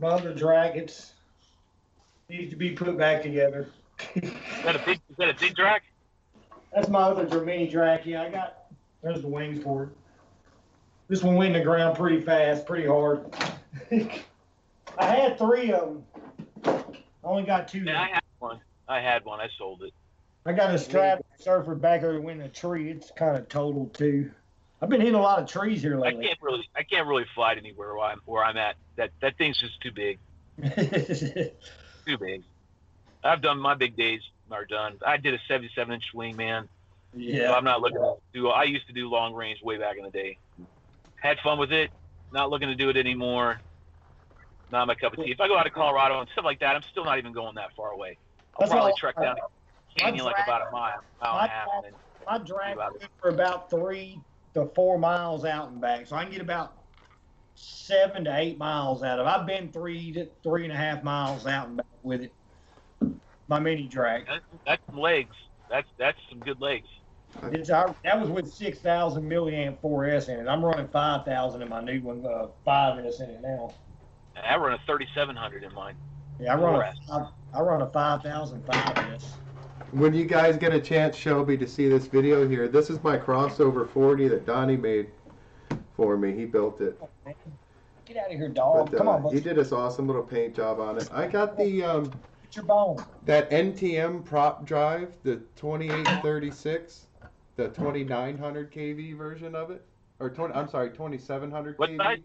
other Drac. It needs to be put back together. Is that a big Drac? That's my other mini Drac. Yeah, there's the wings for it. This one went in the ground pretty fast, pretty hard. I had 3 of them. I only got 2. Yeah, I had one. I sold it. I got a strap surfer back there that went in a tree. It's kind of totaled too. I've been hitting a lot of trees here I lately. can't really fly it anywhere where I'm at. That thing's just too big. Too big. I've done my big days are done. I did a 77-inch wing, man. Yeah. So I'm not looking to do. I used to do long range way back in the day. Had fun with it. Not looking to do it anymore. Not my cup of tea. If I go out to Colorado and stuff like that, I'm still not even going that far away. I'll That's probably all- trek down the canyon like about a mile and a half. And then I drag it for about 3 to 4 miles out and back, so I can get about 7 to 8 miles out of it. I've been 3 to 3.5 miles out and back with it. My mini drag. that's some legs. That's some good legs. That was with 6,000 milliamp 4S in it. I'm running 5,000 in my new one, 5S in it now. And I run a 3700 in mine. Yeah, I run a 5,000 5S. When you guys get a chance, Shelby, to see this video here, this is my crossover 40 that Donnie made for me. He built it. Get out of here, dog. But, Come on, he buddy. did this awesome little paint job on it. I got the Get your bone. that NTM prop drive, the 2836, the 2900 kV version of it, or 2700 What kV. size?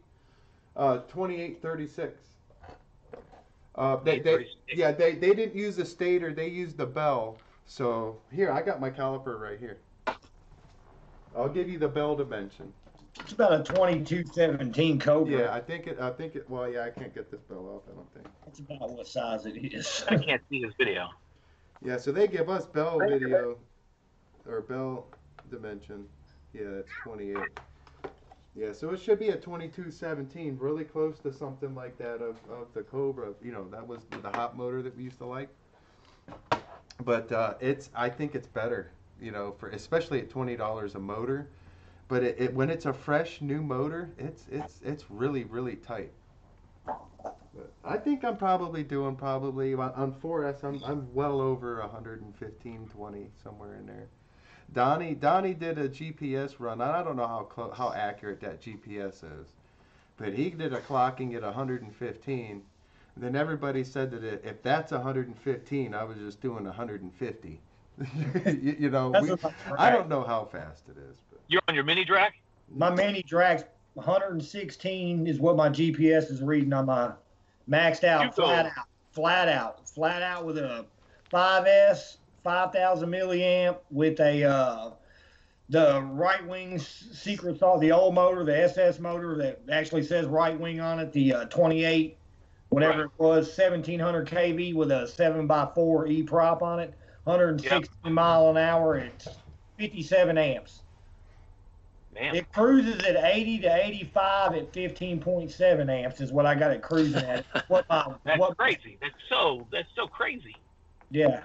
2836. Yeah. They didn't use the stator, they used the bell. So here, I got my caliper right here. I'll give you the bell dimension. It's about a 2217 Cobra. Yeah, I think it. Well, yeah, I can't get this bell off. I don't think. That's about what size it is. I can't see this video. Yeah, so they give us bell video, or bell dimension. Yeah, that's 28. Yeah, so it should be a 2217, really close to something like that of the Cobra. You know, that was the hot motor that we used to like. But I think it's better. You know, for especially at $20 a motor. But it when it's a fresh new motor, it's really tight. But I think I'm probably doing on 4S. I'm well over 115, 20 somewhere in there. Donnie did a GPS run. I don't know how accurate that GPS is, but he did a clocking at 115. And then everybody said that if that's 115, I was just doing 150. you know, I don't know how fast it is. But. You're on your mini Drac? My mini Drag's 116 is what my GPS is reading on my maxed out, flat out with a 5S, 5,000 milliamp with the right wing secret sauce, the old motor, the SS motor that actually says right wing on it, the 28, whatever it was, 1700 kV with a 7x4 E prop on it, 160 mile an hour at 57 amps. Man. It cruises at 80 to 85 at 15.7 amps is what I got it cruising at. That's crazy. That's so crazy. Yeah.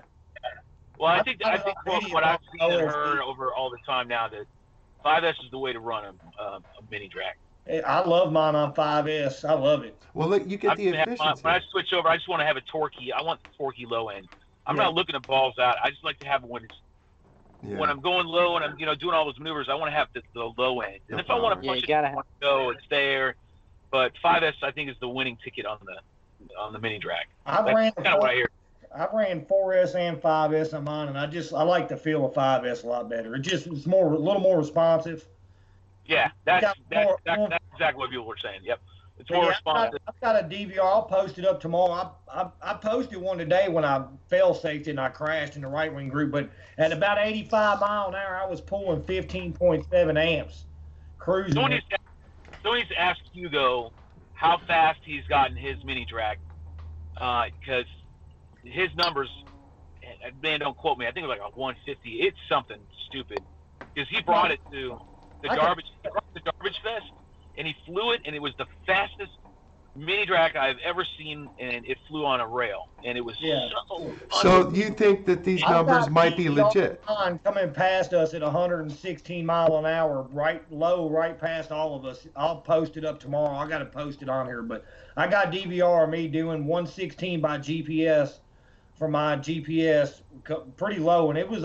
Well, I think from what I've seen and heard over all the time now that 5S is the way to run a mini Drac. I love mine on 5S. I love it. Well, look, you get the efficiency. When I switch over, I just want to have a torquey. I want the torquey low end. I'm not looking at balls out. I just like to have one. When I'm going low and I'm doing all those maneuvers, I want to have the low end. And if I want to push it, it's there. but 5S I think is the winning ticket on the mini drag. I've That's ran kind of what I hear. I've ran 4S and 5S on mine, and I like the feel of 5S a lot better. It's a little more responsive. Yeah, that's more, exactly what people were saying. Yep, it's more responsive. I've got a DVR. I'll post it up tomorrow. I posted one today when I fail-safed and I crashed in the right-wing group, but at about 85 mile an hour, I was pulling 15.7 amps, cruising. Someone needs to ask Hugo how fast he's gotten his mini drag, because his numbers, man, don't quote me. I think it was like a 150. It's something stupid, because he brought it to the garbage fest, and he flew it, and it was the fastest mini drag I've ever seen, and it flew on a rail, and it was So you think that these numbers might be legit? Coming past us at 116 mile an hour, right past all of us. I'll post it up tomorrow. I got to post it on here, but I got DVR of me doing 116 by GPS for my GPS, pretty low, and it was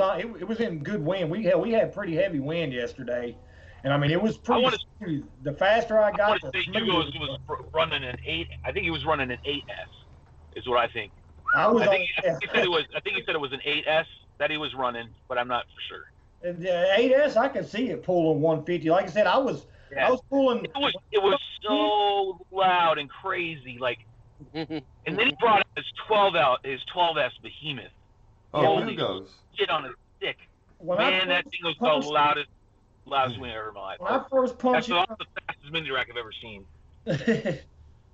in good wind. We had pretty heavy wind yesterday. And I mean, it was pretty smooth. The faster I got, the smoother. Hugo was running an 8. I think he was running an 8S, is what I think. I think he said it was an 8S that he was running, but I'm not for sure. The 8S, I could see it pulling 150. Like I said, I was pulling. It was so loud and crazy, like. And then he brought out his 12S behemoth. Oh, holy Hugo's shit on a stick. Man, that thing was the loudest wing I've ever in my life. When I first punched, that's the fastest mini rack I've ever seen.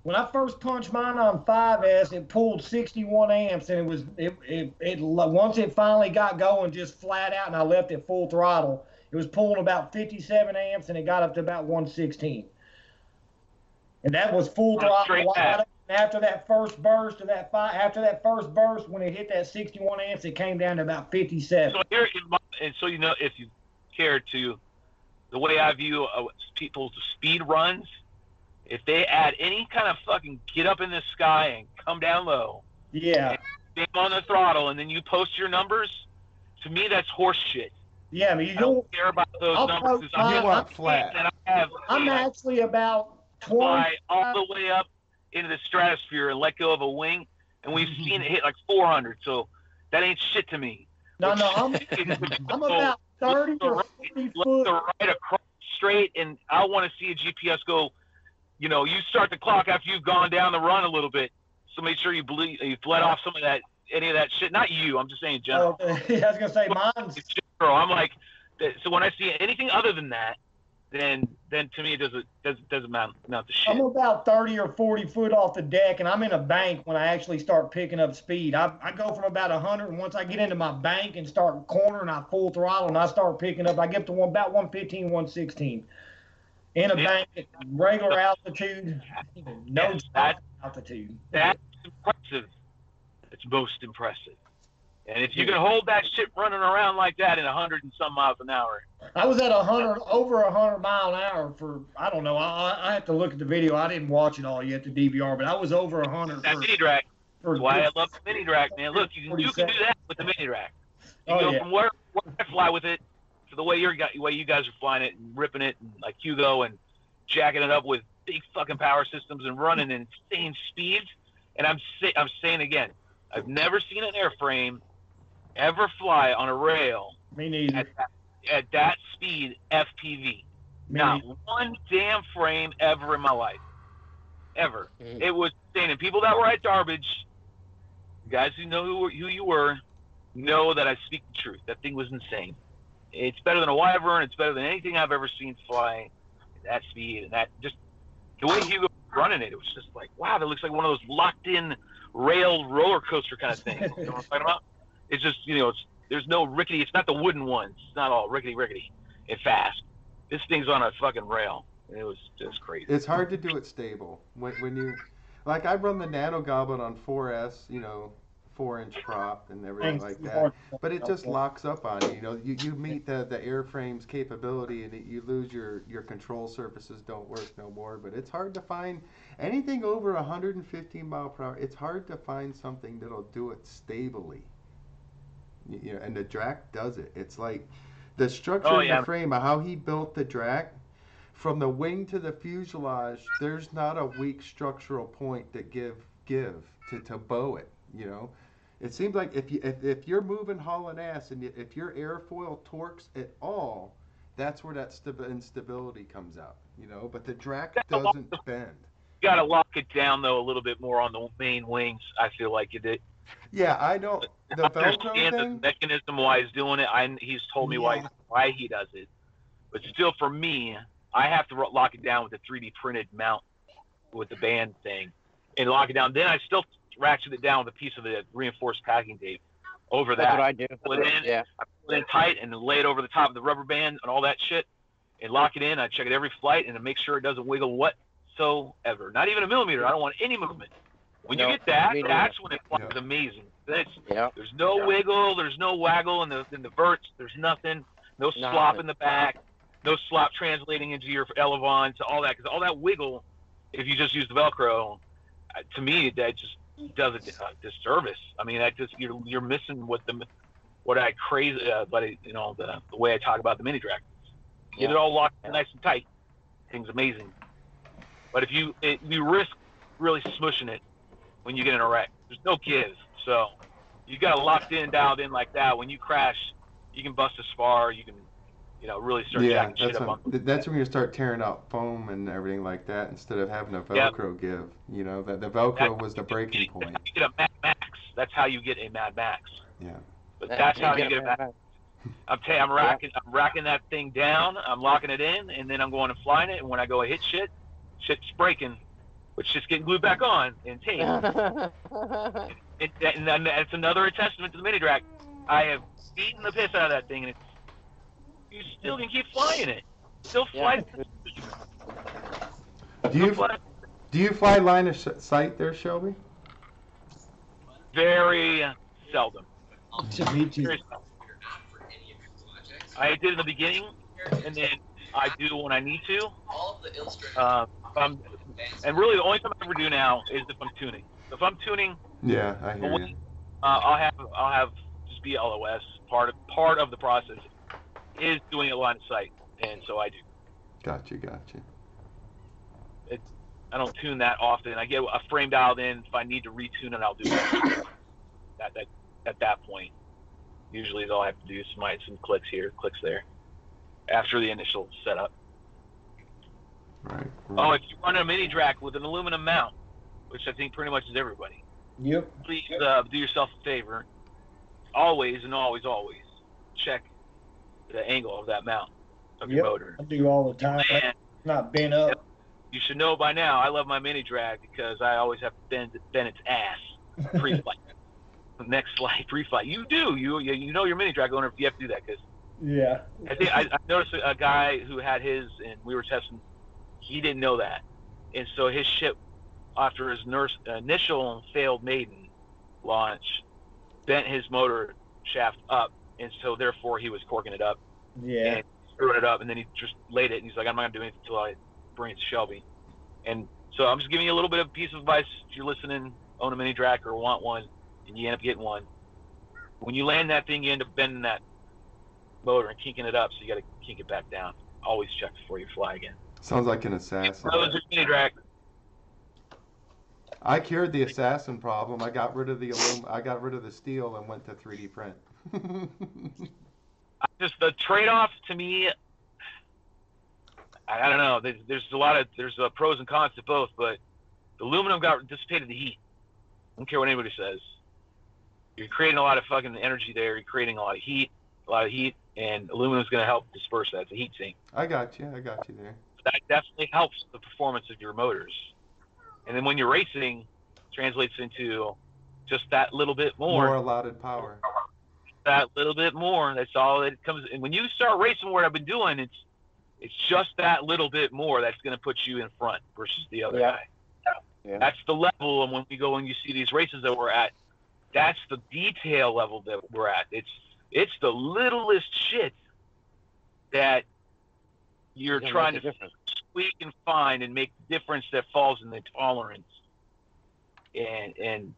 When I first punched mine on 5S, it pulled 61 amps, and it once it finally got going, just flat out, and I left it full throttle. It was pulling about 57 amps, and it got up to about 116. And that was full throttle. After that first burst when it hit that 61 amps, it came down to about 57. So here, so you know, if you care to, the way I view people's speed runs, if they add any kind of fucking get up in the sky and come down low, yeah, and on the throttle, and then you post your numbers, to me that's horse shit. Yeah, I mean, I don't care about those numbers. You want flat. I'm actually about 20. Fly all the way up into the stratosphere and let go of a wing, and we've seen it hit like 400. So that ain't shit to me. No, I'm about 30 or 40 foot. The right across straight, and I want to see a GPS go. You know, you start the clock after you've gone down the run a little bit. So make sure you let off some of that, any of that shit. Not you. I'm just saying in general. I was gonna say mine's. I'm like, so when I see anything other than that, then to me it doesn't amount to shit. I'm about 30 or 40 foot off the deck, and I'm in a bank when I actually start picking up speed. I go from about 100, and once I get into my bank and start cornering, I full throttle, and I start picking up. I get to about 115, 116. In a bank at regular altitude, no altitude. That's impressive. It's most impressive. And if you can hold that shit running around like that in 100 and some miles an hour. I was at over 100 mile an hour for, I don't know, I have to look at the video. I didn't watch it all yet, the DVR, but I was over 100. That mini drag. That's why I love the mini drag, man. Look, you can do that with the mini drag. You go from where I fly with it to the way you guys are flying it and ripping it, and like Hugo, and jacking it up with big fucking power systems and running insane speeds. And I'm saying again, I've never seen an airframe ever fly on a rail. Me neither. At that speed, FPV. Not one damn frame ever in my life. Ever. It was insane. And people that were at Garbage, guys who know who you were, know that I speak the truth. That thing was insane. It's better than a Wyvern. It's better than anything I've ever seen fly at that speed. And that just, the way Hugo was running it, it was just like, wow, that looks like one of those locked-in rail roller coaster kind of things. You know what I'm talking about? It's just, there's no rickety. It's not the wooden ones. It's not all rickety and fast. This thing's on a fucking rail. It was just crazy. It's hard to do it stable. When you, like, I run the Nano Goblin on 4S, 4-inch prop and everything like that. But it just locks up on you. You meet the airframe's capability, and you lose your control surfaces don't work no more. But it's hard to find anything over 115 mile per hour. It's hard to find something that'll do it stably. And the Drac does it. It's like the structure of the frame, how he built the Drac from the wing to the fuselage, there's not a weak structural point that give to bow it. You know, it seems like if you're moving hauling ass and if your airfoil torques at all, that's where that instability comes out. You know, but the Drac doesn't bend. You got to lock it down though a little bit more on the main wings. I feel like it did. Yeah, I know the I Velcro understand thing. the mechanism why he's doing it. He's told me why he does it. But still, for me, I have to lock it down with the 3D printed mount with the band thing and lock it down. Then I still ratchet it down with a piece of the reinforced packing tape over that. That's what I do. Put it in, Yeah. I put it in tight and then lay it over the top of the rubber band and all that shit and lock it in. I check it every flight and make sure it doesn't wiggle whatsoever. Not even a millimeter. I don't want any movement. When you get that, that's when it flies amazing. There's no wiggle, there's no waggle in the verts, there's nothing, no slop in the back, no slop translating into your elevons, all that, because all that wiggle, if you just use the Velcro, to me that just does a disservice. I mean, that just you're missing what I crazy, but you know the way I talk about the mini Drac. Get it all locked nice and tight. Thing's amazing. But if you risk really smushing it when you get in a wreck. There's no give. So you got it locked in, dialed in like that. When you crash, you can bust a spar. You can, really start jacking shit up. That's when you start tearing out foam and everything like that instead of having a Velcro give. That the Velcro was the breaking point. You get a Mad Max. That's how you get a Mad Max. Yeah. But that's how you get a Mad Max. I'm racking that thing down. I'm locking it in, and then I'm going and flying it. And when I go hit shit's breaking. Which just getting glued back on and tape. and that's another testament to the mini Drac. I have beaten the piss out of that thing, and you still can keep flying it. Still fly. Do you fly line of sight there, Shelby? Very seldom. Me too. Very seldom. I did in the beginning, and then I do when I need to. And really, the only time I ever do now is if I'm tuning. If I'm tuning, yeah, I hear you. I'll have just be LOS. Part of the process is doing a line of sight, and so I do. Gotcha. I don't tune that often. I get a frame dialed in. If I need to retune it, I'll do it. At that point, usually all I have to do is some clicks here, clicks there, after the initial setup. Right. Oh, if you run a mini Drac with an aluminum mount, which I think pretty much is everybody. Yep. Please do yourself a favor. Always check the angle of that mount of your motor. I do all the time. And not bent up. You should know by now. I love my mini Drac because I always have to bend its ass pre-flight. Next flight, pre-flight. You do. You know your mini Drac owner if you have to do that because. Yeah. I think I noticed a guy who had his and we were testing. He didn't know that, and so his ship, after his initial failed maiden launch, bent his motor shaft up, and so therefore he was corking it up. Yeah. And screwing it up, and then he just laid it, and he's like, I'm not gonna do anything until I bring it to Shelby. And so I'm just giving you a little bit of piece of advice. If you're listening, own a mini Drac or want one, and you end up getting one, when you land that thing, you end up bending that motor and kinking it up, so you got to kink it back down. Always check before you fly again. Sounds like an assassin. Mini Drac. I cured the assassin problem. I got rid of the steel and went to 3D print. Just the trade-off to me. I don't know. There's pros and cons to both, but the aluminum dissipated the heat. I don't care what anybody says. You're creating a lot of fucking energy there. You're creating a lot of heat, and aluminum's going to help disperse that. It's a heat sink. I got you there. That definitely helps the performance of your motors. And then when you're racing, it translates into just that little bit more. More allotted power. That little bit more. That's all that comes. And when you start racing, what I've been doing, it's just that little bit more that's going to put you in front versus the other guy. Yeah. That's the level. And when we go and you see these races that we're at, that's the detail level that we're at. It's the littlest shit that you're trying to squeak and find and make the difference that falls in the tolerance. And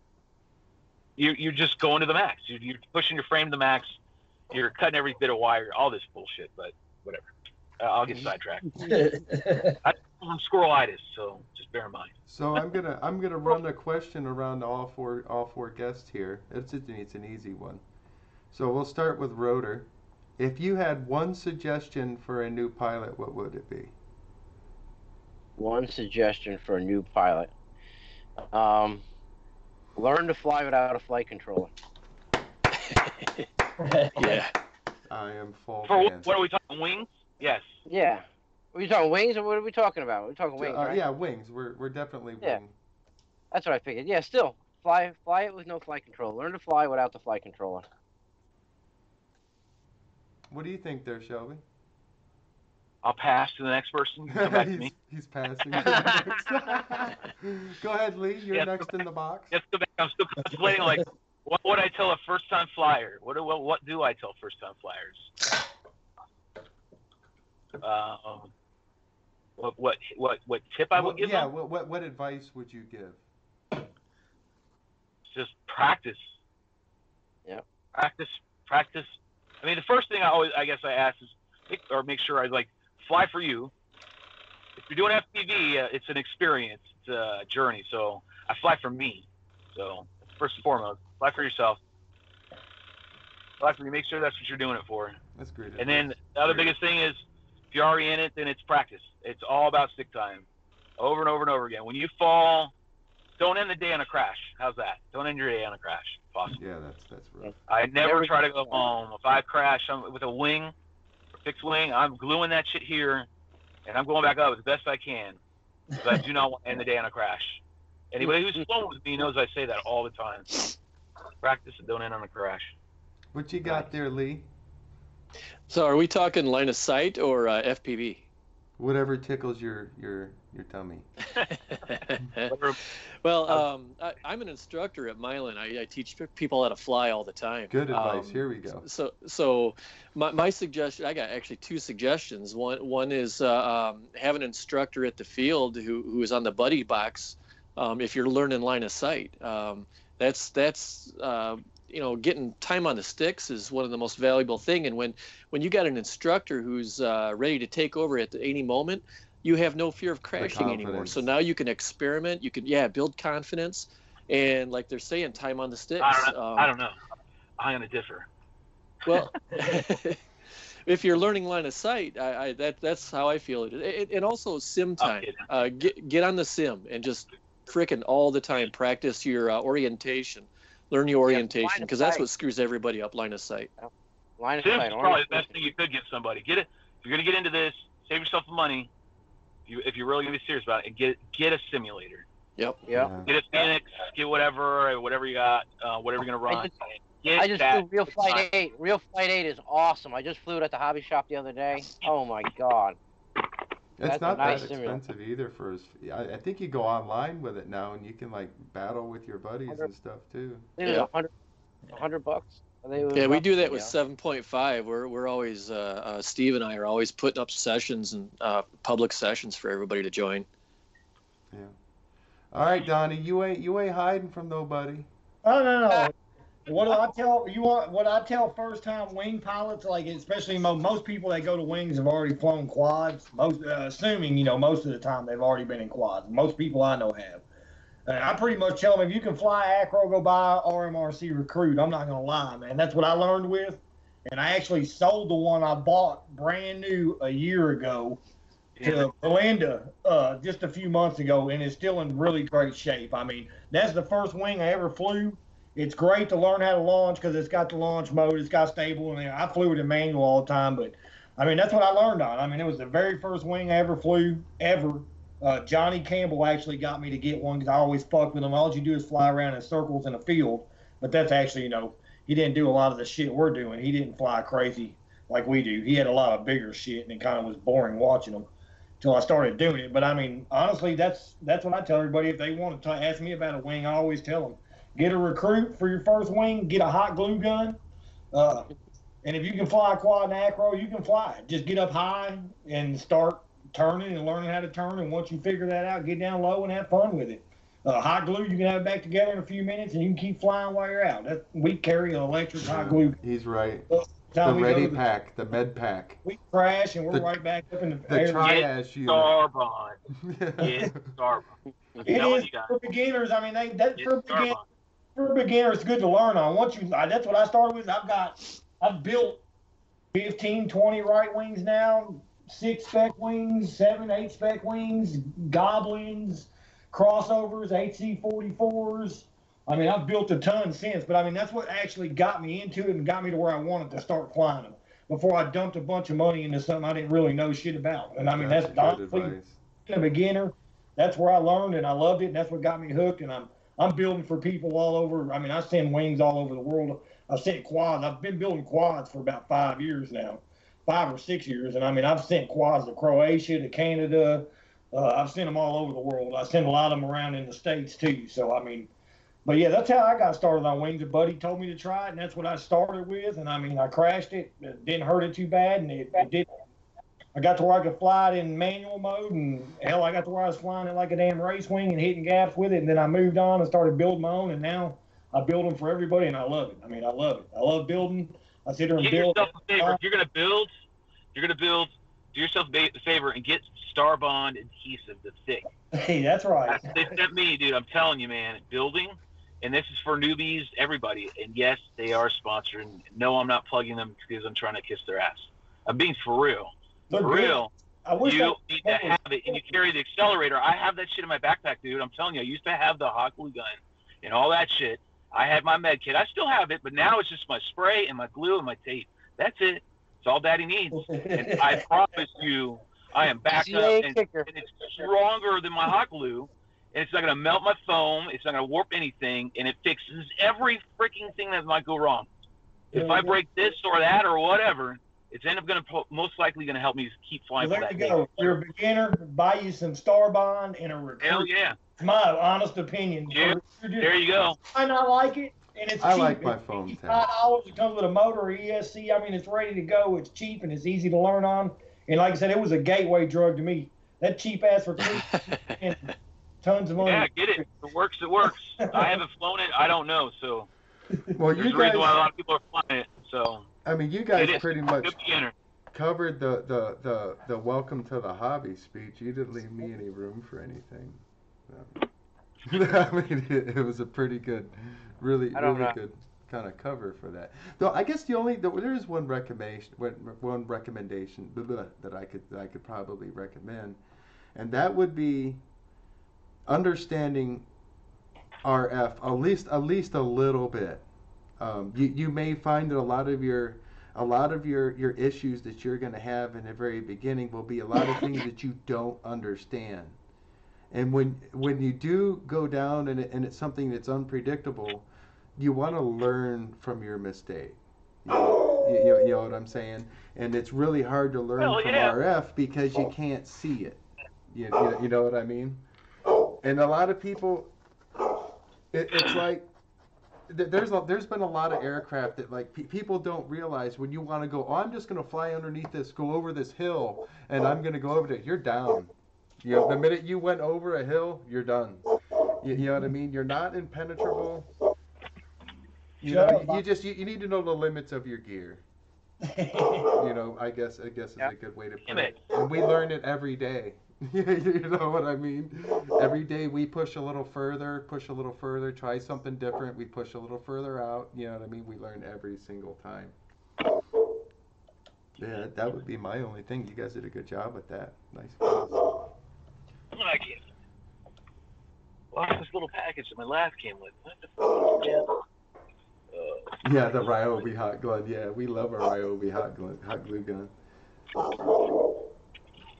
you're just going to the max. You're pushing your frame to the max. You're cutting every bit of wire, all this bullshit, but whatever. I'll get sidetracked. I'm squirrelitis, so just bear in mind. So I'm gonna run a question around all four guests here. It's an easy one. So we'll start with Rotor. If you had one suggestion for a new pilot, what would it be? One suggestion for a new pilot. Learn to fly without a flight controller. Yeah. I am full. For fans. what are we talking? Wings? Yes. Yeah. Are we talking wings or what are we talking about? We're talking wings, right? Yeah, wings. We're definitely Yeah. wing. That's what I figured. Yeah, still fly it with no flight control. Learn to fly without the flight controller. What do you think there, Shelby? I'll pass to the next person. You come back to me. He's passing. To the next. Go ahead, Lee. You're next in the box. Let's go back. I'm still contemplating, like, what would I tell a first-time flyer? What do I tell first-time flyers? What tip I would give them? What advice would you give? Just practice. Yeah. Practice. I mean, the first thing I guess I ask is, or make sure I fly for you. If you're doing FPV, it's an experience, it's a journey. So I fly for me. So first and foremost, fly for yourself. Fly for you. Make sure that's what you're doing it for. That's great. And then the other biggest thing is, if you're already in it, then it's practice. It's all about stick time, over and over and over again. When you fall, don't end the day on a crash. How's that? Don't end your day on a crash, if possible. Yeah, that's rough. I never try to go home. If I crash with a wing, fixed wing, I'm gluing that shit here, and I'm going back up as best I can, because I do not want to end the day on a crash. Anybody who's flown with me knows I say that all the time. Practice and don't end on a crash. What you got there, Lee? So are we talking line of sight or FPV? Whatever tickles your tummy. Well, I'm an instructor at Milan. I teach people how to fly all the time. Good advice. Here we go. So my suggestion, I got actually two suggestions. One is have an instructor at the field who is on the buddy box. If you're learning line of sight, that's getting time on the sticks is one of the most valuable thing. And when you got an instructor who's ready to take over at any moment, you have no fear of crashing anymore. So now you can experiment. You can build confidence, and like they're saying, time on the sticks. I don't know. I'm gonna differ. Well, if you're learning line of sight, that's how I feel it. And also sim time. Get on the sim and just frickin' all the time practice your orientation. Learn your orientation, because that's what screws everybody up. Line of sight. Line of Sim's sight. Probably the best thing you could give somebody. Get it. If you're gonna get into this, save yourself the money. If you're really gonna be serious about it, and get a simulator. Yep. Yeah. Get a Phoenix. Get whatever you got. Whatever you're gonna run. I just flew Real Flight 8. Real Flight 8 is awesome. I just flew it at the hobby shop the other day. Oh my god. It's not that expensive either. I think you go online with it now, and you can battle with your buddies and stuff too. Yeah. $100. Yeah, we do that with 7.5. We're always Steve and I are always putting up sessions and public sessions for everybody to join. Yeah. All right, Donnie, you ain't hiding from nobody. Oh no. What do I tell you? What I tell first-time wing pilots, especially most people that go to wings have already flown quads. Assuming most of the time they've already been in quads. Most people I know have. I pretty much tell them, if you can fly acro, go buy RMRC Recruit. I'm not gonna lie, man. That's what I learned with, and I actually sold the one I bought brand new a year ago to Belinda just a few months ago, and it's still in really great shape. I mean, that's the first wing I ever flew. It's great to learn how to launch because it's got the launch mode, it's got stable, and I flew it in manual all the time. But I mean, that's what I learned on. I mean, it was the very first wing I ever flew ever. Johnny Campbell actually got me to get one because I always fuck with him. All you do is fly around in circles in a field, but that's actually, he didn't do a lot of the shit we're doing. He didn't fly crazy like we do. He had a lot of bigger shit, and it kind of was boring watching him until I started doing it. But I mean, honestly, that's what I tell everybody. If they want to ask me about a wing, I always tell them, get a Recruit for your first wing, get a hot glue gun, and if you can fly a quad and acro, you can fly it. Just get up high and start turning and learning how to turn, and once you figure that out, get down low and have fun with it. Hot glue, you can have it back together in a few minutes, and you can keep flying while you're out. We carry an electric hot glue. He's right. The we ready go to pack, the med pack. we crash and we're The- right back up in the The air. triage unit. Starbond. Get Starbond. I'm It telling is you guys. for beginners. I mean, Get Starbond. for a beginner, it's good to learn on. That's what I started with. I've built 15, 20 right wings now, 6 spec wings, 7, 8 spec wings, goblins, crossovers, HC-44s. I mean, I've built a ton since, but I mean, that's what actually got me into it and got me to where I wanted to start flying them. Before I dumped a bunch of money into something I didn't really know shit about. And I mean, that's good honestly, advice. a beginner. That's where I learned and I loved it. And that's what got me hooked. And I'm building for people all over. I mean, I send wings all over the world. I sent quads. I've been building quads for about 5 years now, 5 or 6 years. And I mean, I've sent quads to Croatia, to Canada. I've sent them all over the world. I send a lot of them around in the States too. So, I mean, but yeah, that's how I got started on wings. A buddy told me to try it, and that's what I started with. And I mean, I crashed it. It didn't hurt it too bad, and it did. I got to where I could fly it in manual mode, and hell, I got to where I was flying it like a damn race wing and hitting gaps with it. And then I moved on and started building my own, and now I build them for everybody, and I love it. I mean, I love it. I love building. I sit there and Get build. yourself a favor. If you're gonna build, do yourself a favor and get Starbond adhesive that's thick. Hey, that's right. They sent me, dude. I'm telling you, man. Building, and this is for newbies, everybody. And yes, they are sponsored. And no, I'm not plugging them because I'm trying to kiss their ass. I'm being for real. They're For good. real. I wish You I- need to have it, and you carry the accelerator. I have that shit in my backpack, dude. I'm telling you, I used to have the hot glue gun and all that shit. I had my med kit. I still have it, but now it's just my spray and my glue and my tape. That's it. It's all Daddy needs. And I promise you, I am backed up, and it's stronger than my hot glue, and it's not going to melt my foam. It's not going to warp anything, and it fixes every freaking thing that might go wrong. If I break this or that or whatever, it's most likely going to help me keep flying. Well, for there that you go. day. If you're a beginner, buy you some Starbond and a recruit. Hell yeah. It's my honest opinion. Yeah, there you go. I not like it, and it's I cheap. like my It's foam $5. It comes with a motor or ESC. I mean, it's ready to go. It's cheap and it's easy to learn on. And like I said, it was a gateway drug to me. That cheap ass recruit and tons of money. Yeah, get it. If it works, it works. I haven't flown it. I don't know. So Well, there's you a reason why a guys, lot of people are flying it. So I mean, you guys it is pretty a much good beginner. covered the welcome to the hobby speech. You didn't leave me any room for anything. I mean, it was a pretty good, really good kind of cover for that. Though I guess there is one recommendation that I could probably recommend, and that would be understanding RF at least a little bit. You may find that a lot of your issues that you're going to have in the very beginning will be a lot of things that you don't understand. And when you do go down and it's something that's unpredictable, you want to learn from your mistake. You know what I'm saying? And it's really hard to learn from RF because you can't see it. You know what I mean? And a lot of people, it's like there's been a lot of aircraft that like people don't realize when you want to go, oh, I'm just going to fly underneath this, go over this hill, and I'm going to go over there. You're down. You know, the minute you went over a hill, you're done. You know what I mean? You're not impenetrable. You need to know the limits of your gear. You know, I guess is a good way to put it. And we learn it every day. You know what I mean? Every day we push a little further, try something different. We push a little further out. You know what I mean? We learn every single time. Yeah, that would be my only thing. You guys did a good job with that. Nice. I can't. Lost this little package that my last came with. What the fuck, man? Yeah, the Ryobi hot gun. Yeah, we love our Ryobi hot glue gun.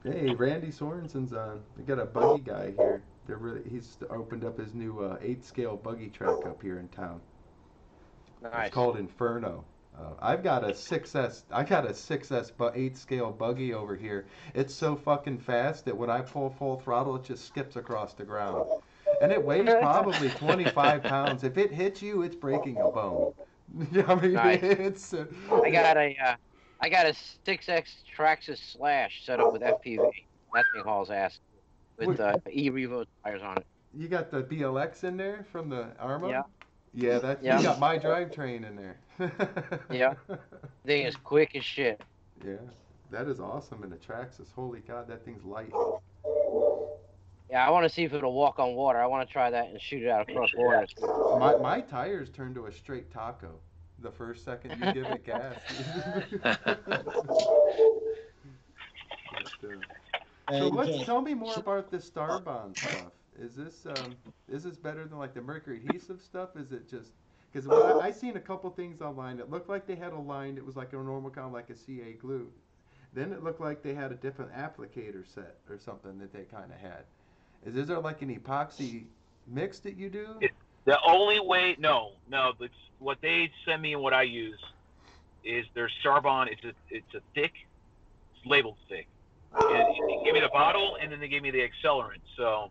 Hey, Randy Sorensen's on. We got a buggy guy here. He's opened up his new 8-scale buggy track up here in town. Nice. It's called Inferno. I've got a 6S. I got a 6S 8-scale buggy over here. It's so fucking fast that when I pull full throttle, it just skips across the ground. And it weighs probably 25 pounds. If it hits you, it's breaking a bone. I mean, nice. it's. I got a 6X Traxxas Slash set up with FPV. That thing hauls ass with E-Revo tires on it. You got the BLX in there from the Arma? Yeah. Yeah, that's Yeah. you got my drivetrain in there. Yeah. Thing is quick as shit. Yeah, that is awesome, and the tracks is holy god, that thing's light. Yeah, I want to see if it'll walk on water. I want to try that and shoot it out across water. My tires turn to a straight taco the first second you give it gas. Tell me more about this Starbond stuff. Is this better than like the mercury adhesive stuff? Is it just because I seen a couple things online, it looked like they had a line that was like a normal kind of like a CA glue. Then it looked like they had a different applicator set or something that they kind of had. Is there like an epoxy mix that you do? The only way, no, it's what they send me and what I use is their Starbond. It's a thick, it's labeled thick. And they gave me the bottle, and then they gave me the accelerant. So,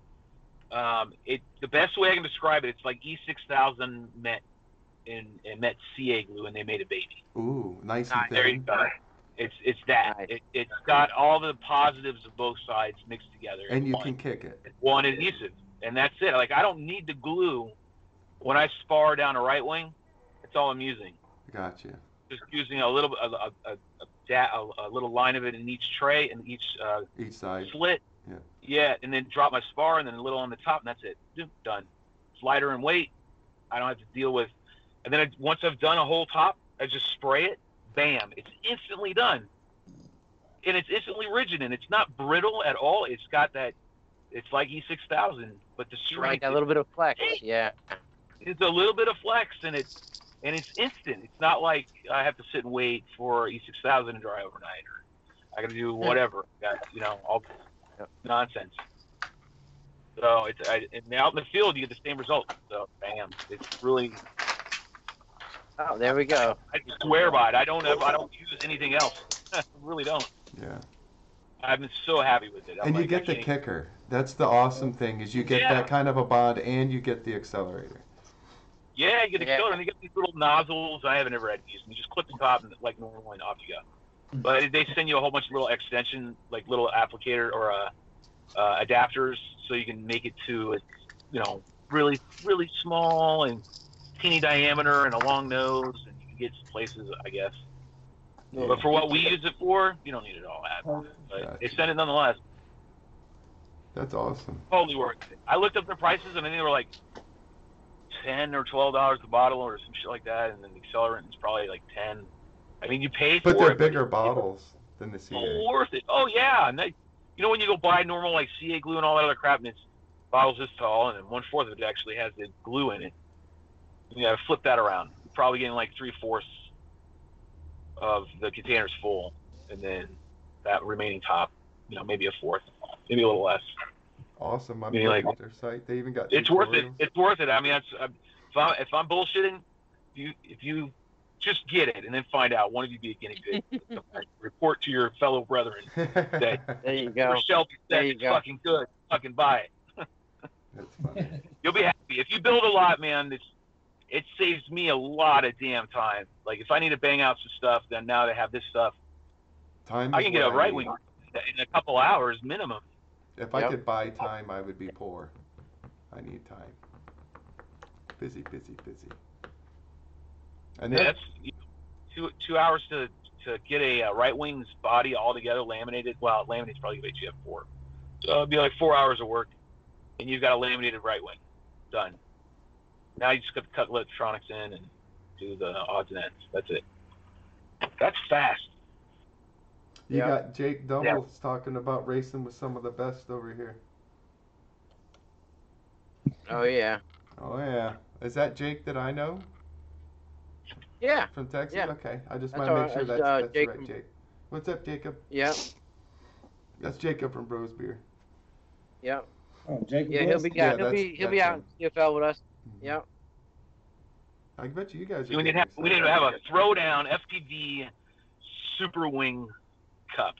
the best way I can describe it, it's like E6000 met and met CA glue, and they made a baby. Ooh, nice and thin. There you go. It's that. Nice. It's got all the positives of both sides mixed together. And you can kick it. One adhesive, and that's it. Like, I don't need the glue when I spar down a right wing. That's all I'm using. Gotcha. Just using a little a little line of it in each tray and each side slit. Yeah, and then drop my spar and then a little on the top, and that's it. Done. It's lighter in weight. I don't have to deal with. And then once I've done a whole top, I just spray it. Bam! It's instantly done, and it's instantly rigid, and it's not brittle at all. It's got that. It's like E6000, but the strength. Like a little bit of flex. Yeah. It's a little bit of flex, and it's instant. It's not like I have to sit and wait for E6000 to dry overnight, or I got to do whatever. All nonsense. So and out in the field, you get the same result. So bam, it's really. Oh, there we go. I swear by it. I don't use anything else. I really don't. Yeah. I've been so happy with it. And you get the kicker. That's the awesome thing is you get that kind of a bond and you get the accelerator. Yeah, you get the accelerator and you get these little nozzles. I haven't ever had to use them. You just clip the top and like normal and off you go. But they send you a whole bunch of little extension, like little applicator or adapters, so you can make it to really really small and teeny diameter and a long nose, and you can get some places, I guess. Yeah. But for what we use it for, you don't need it all that. But they send it nonetheless. That's awesome. Totally worth it. I looked up their prices, and I think they were like $10 or $12 a bottle or some shit like that, and then the accelerant is probably like 10. I mean, you pay for it. But they're bigger bottles than the CA. Worth it. Oh yeah, and they, when you go buy normal like CA glue and all that other crap, and it's bottles this tall, and then 1/4 of it actually has the glue in it. You got to flip that around. You're probably getting like 3/4 of the containers full, and then that remaining top, maybe a fourth, maybe a little less. Awesome. I'm looking at their site. They even got. It's worth it. It's worth it. I mean, if I'm bullshitting, if you just get it and then find out one of you be a guinea pig, report to your fellow brethren that there you go. Shelby said it's fucking good. Fucking buy it. That's funny. You'll be happy if you build a lot, man. It saves me a lot of damn time. Like, if I need to bang out some stuff, then now they have this stuff. I can get a right wing in a couple hours minimum. If I could buy time, I would be poor. I need time. Busy. And that's 2 hours to get a right wing's body all together laminated. Well, laminate's probably what you have 4. So it'd be like 4 hours of work, and you've got a laminated right wing. Done. Now you just got to cut electronics in and do the odds and ends. That's it. That's fast. You got Jake Doubles talking about racing with some of the best over here. Oh yeah. Oh yeah. Is that Jake that I know? Yeah. From Texas? Yeah. Okay. I just want to make sure that's the right Jake. What's up, Jacob? Yeah. That's Jacob from Bros Beer. Yeah. Oh, Jacob. Yeah, he'll be out in CFL with us. Yeah. I bet you guys. We need to have a throwdown FPV Super Wing Cup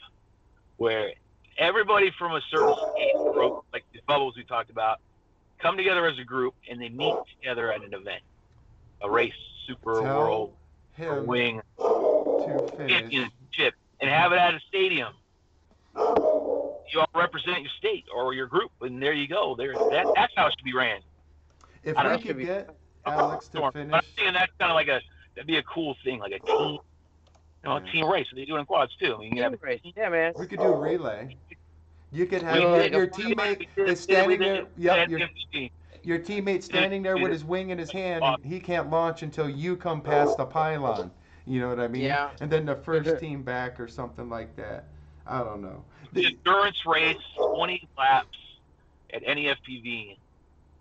where everybody from a certain age group, like the bubbles we talked about, come together as a group and they meet together at an event, a race, Super World Wing Championship, and have it at a stadium. You all represent your state or your group, and there you go. That's how it should be ran. If Alex, to But I'm finish. thinking that's kind of that'd be a cool thing, like a team, a team race. They do it in quads too. I mean, you have Team race. Yeah, man. We could do relay. You could have We did. your teammate is standing there. Yep, your teammate standing there with his wing in his hand. He can't launch until you come past the pylon. You know what I mean? Yeah. And then the first team back or something like that. I don't know. The endurance race, 20 laps at any FPV,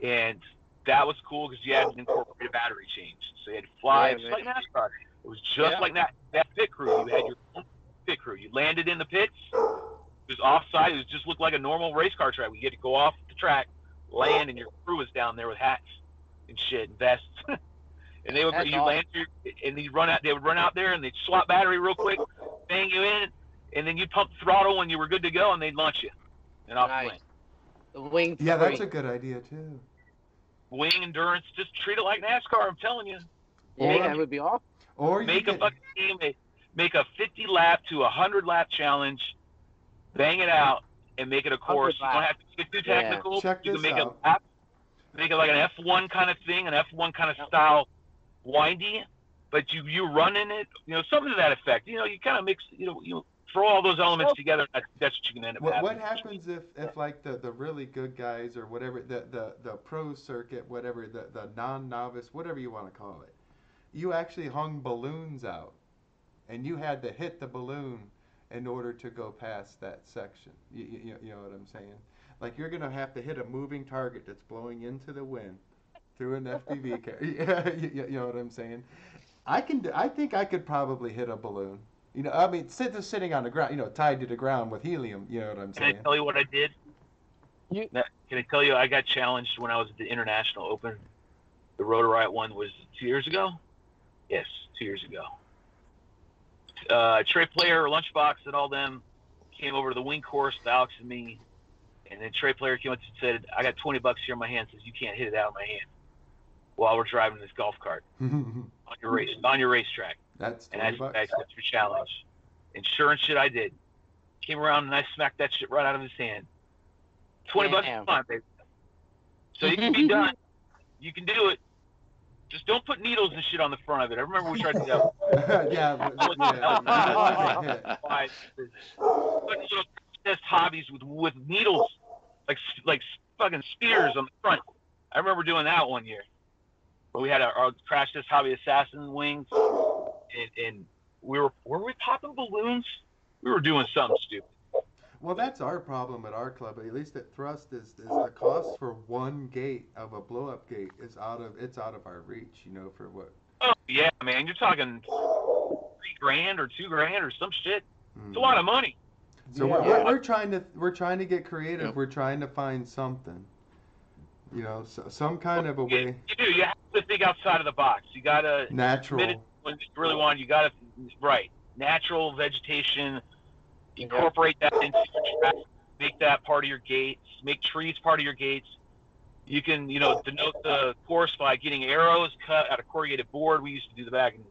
and that was cool because you had an incorporated battery change. So you had to fly just like NASCAR. It was just like that pit crew. You had your own pit crew. You landed in the pits. It was offside. It just looked like a normal race car track. We get to go off the track, land, and your crew was down there with hats and shit, and vests. And they would land and they'd run out. They would run out there and they'd swap battery real quick, bang you in, and then you'd pump the throttle when you were good to go, and they'd launch you. And off you went. The wing. Yeah, that's a good idea too. Wing endurance, just treat it like NASCAR. I'm telling you. Yeah, that would be awesome. Or make a fucking team, make a 50 lap to 100 lap challenge, bang it out, and make it a course. You don't have to get too technical. Check you this can make out. a lap, make it like an F1 kind of thing, an F1 kind of style, windy, but you run in it, something to that effect. You kind of mix, you throw all those elements together. That's what you can end up having. What happens if like the really good guys or whatever, the pro circuit, whatever, the non-novice, whatever you want to call it, you actually hung balloons out and you had to hit the balloon in order to go past that section. You know what I'm saying? Like you're gonna have to hit a moving target that's blowing into the wind through an FPV car. You know what I'm saying? I think I could probably hit a balloon. I mean, sitting on the ground, tied to the ground with helium. You know what I'm saying? Can I tell you what I did? Can I tell you I got challenged when I was at the International Open? The Rotor Riot one was 2 years ago? Yes, 2 years ago. Trey Player, Lunchbox, and all them came over to the wing course, to Alex and me, and then Trey Player came up and said, I got $20 here in my hand, says you can't hit it out of my hand while we're driving this golf cart on your racetrack. That's $20. $20. That's your challenge. And sure and shit, I did. Came around and I smacked that shit right out of his hand. $20 is fine, baby. So you can be done. You can do it. Just don't put needles and shit on the front of it. I remember we tried to do that. Yeah. Putting little test hobbies with needles, like fucking spears on the front. I remember doing that one year. But we had our crash test hobby assassin wings, and were we popping balloons? We were doing something stupid. Well, that's our problem at our club. At least at Thrust, is the cost for one gate of a blow-up gate is out of our reach. For what? Oh yeah, man, you're talking $3,000 or $2,000 or some shit. It's a lot of money. So we're trying to get creative. We're trying to find something. Some kind of a way. You do. You have to think outside of the box. You gotta natural. When you really want, you gotta natural vegetation. Incorporate that into your track. Make that part of your gates. Make trees part of your gates. You can, denote the course by getting arrows cut out of corrugated board. We used to do that back in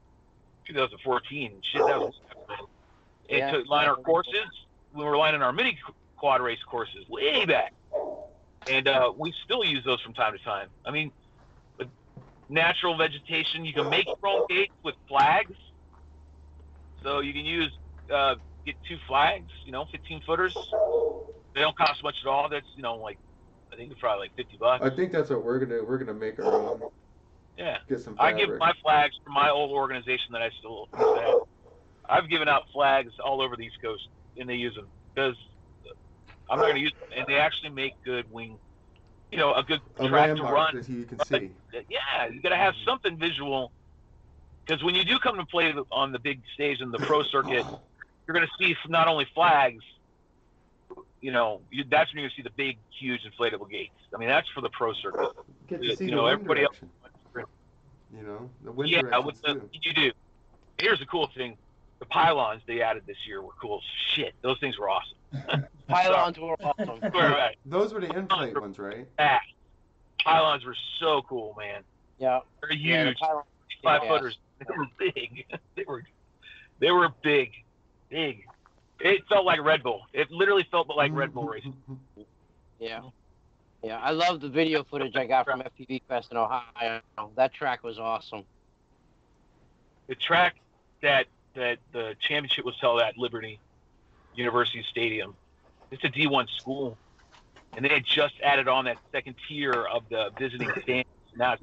2014. Shit, that was to line our courses. We were lining our mini quad race courses way back, and we still use those from time to time. I mean, with natural vegetation, you can make your own gates with flags. So you can use get 2 flags, 15 footers. They don't cost much at all. That's I think it's probably like $50. I think that's what we're gonna make our own. Yeah. Get some I fabric. give my flags from my old organization that I still have. I've given out flags all over the East Coast, and they use them because I'm not going to use them, and they actually make good wing, a good track to run. As you can see. Yeah, you got to have something visual, because when you do come to play on the big stage in the pro circuit, you're going to see not only flags. That's when you're going to see the big, huge inflatable gates. I mean, that's for the pro circuit. Get to see the wind everybody direction. else. The wind directions too. You do. Here's the cool thing: the pylons they added this year were cool. Shit, those things were awesome. Pylons were awesome. Those were the inflate ones, right? Pylons were so cool, man. Yeah. They're huge. 5-footers. They were big. They were big. It felt like Red Bull. It literally felt like Red Bull racing. Yeah. Yeah, I love the video footage I got from FPV Fest in Ohio. That track was awesome. The track that the championship was held at Liberty University Stadium. It's a D1 school, and they had just added on that second tier of the visiting stands. Now it's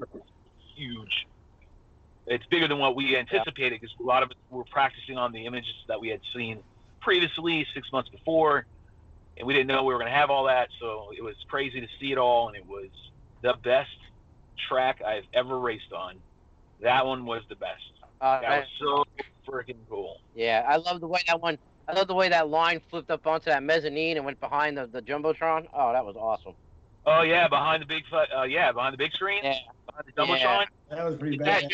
huge. It's bigger than what we anticipated because a lot of us were practicing on the images that we had seen previously 6 months before, and we didn't know we were going to have all that. So it was crazy to see it all, and it was the best track I've ever raced on. That one was the best. That was so freaking cool. Yeah, I love the way that one. I love the way that line flipped up onto that mezzanine and went behind the jumbotron. Oh, that was awesome. Oh yeah, behind the big behind the big screen. Yeah, behind the jumbotron. That was pretty bad.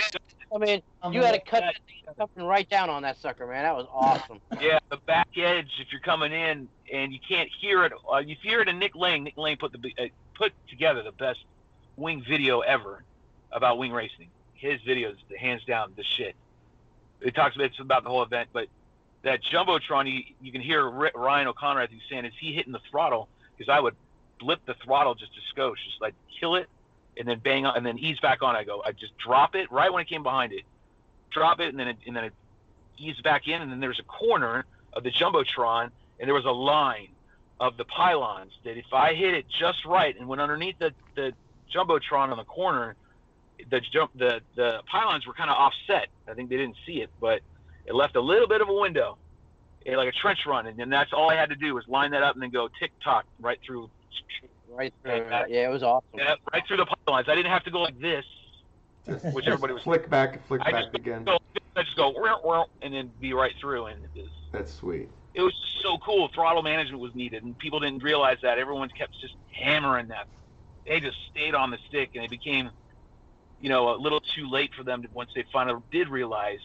I mean, you had to cut that thing coming right down on that sucker, man. That was awesome. Yeah, the back edge. If you're coming in and you can't hear it, you hear it in Nick Lane. Nick Lane put together the best wing video ever about wing racing. His videos, hands down, the shit. It talks about the whole event, but that jumbotron, you can hear Ryan O'Connor, I think, saying, "Is he hitting the throttle?" Because I would blip the throttle just a skosh, just like kill it, and then bang on, and then ease back on. I just drop it right when it came behind it, drop it, and then it ease back in, and then there's a corner of the jumbotron, and there was a line of the pylons that if I hit it just right and went underneath the jumbotron on the corner, the pylons were kind of offset. I think they didn't see it, but it left a little bit of a window, like a trench run, and then that's all I had to do was line that up and then go tick-tock right through. Right through. Yeah, it was awesome. Yeah, right through the pylons. I didn't have to go like this, which everybody was. Flick back again. I just go and then be right through, and that's sweet. It was just so cool. Throttle management was needed, and people didn't realize that. Everyone kept just hammering that. They just stayed on the stick, and it became, a little too late for them once they finally did realize,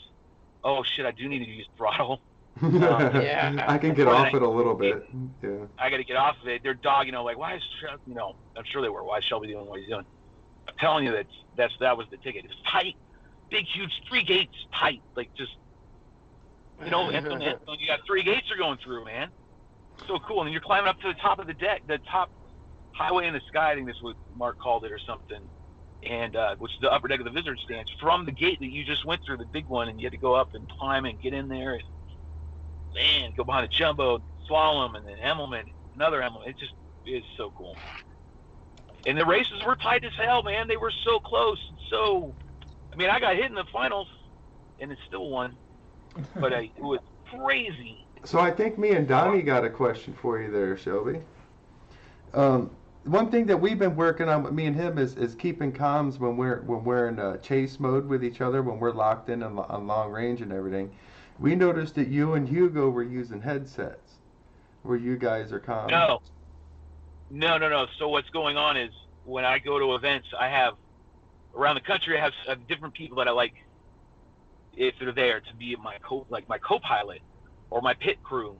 oh shit, I do need to use throttle. Yeah, I can get off it a little bit. Yeah, I got to get off of it. Their dog, like, why is I'm sure they were. Why is Shelby doing what he's doing? I'm telling you that was the ticket. It was tight, big, huge, 3 gates tight, like just, and you got 3 gates you're going through, man. So cool. And then you're climbing up to the top of the deck, the top highway in the sky. I think that's what Mark called it or something. And which is the upper deck of the visitor stands from the gate that you just went through, the big one, and you had to go up and climb and get in there. And, man, go behind the jumbo, slalom, and then Emmelman, another Emmelman. It just is so cool. And the races were tight as hell, man. They were so close. I got hit in the finals, and it still won. But it was crazy. So I think me and Donnie got a question for you there, Shelby. One thing that we've been working on, me and him, is keeping comms when we're in chase mode with each other, when we're locked in on long range and everything. We noticed that you and Hugo were using headsets, where you guys are calm. No. So what's going on is when I go to events, I have around the country. I have different people that I like, if they're there, to be my co-pilot or my pit crew.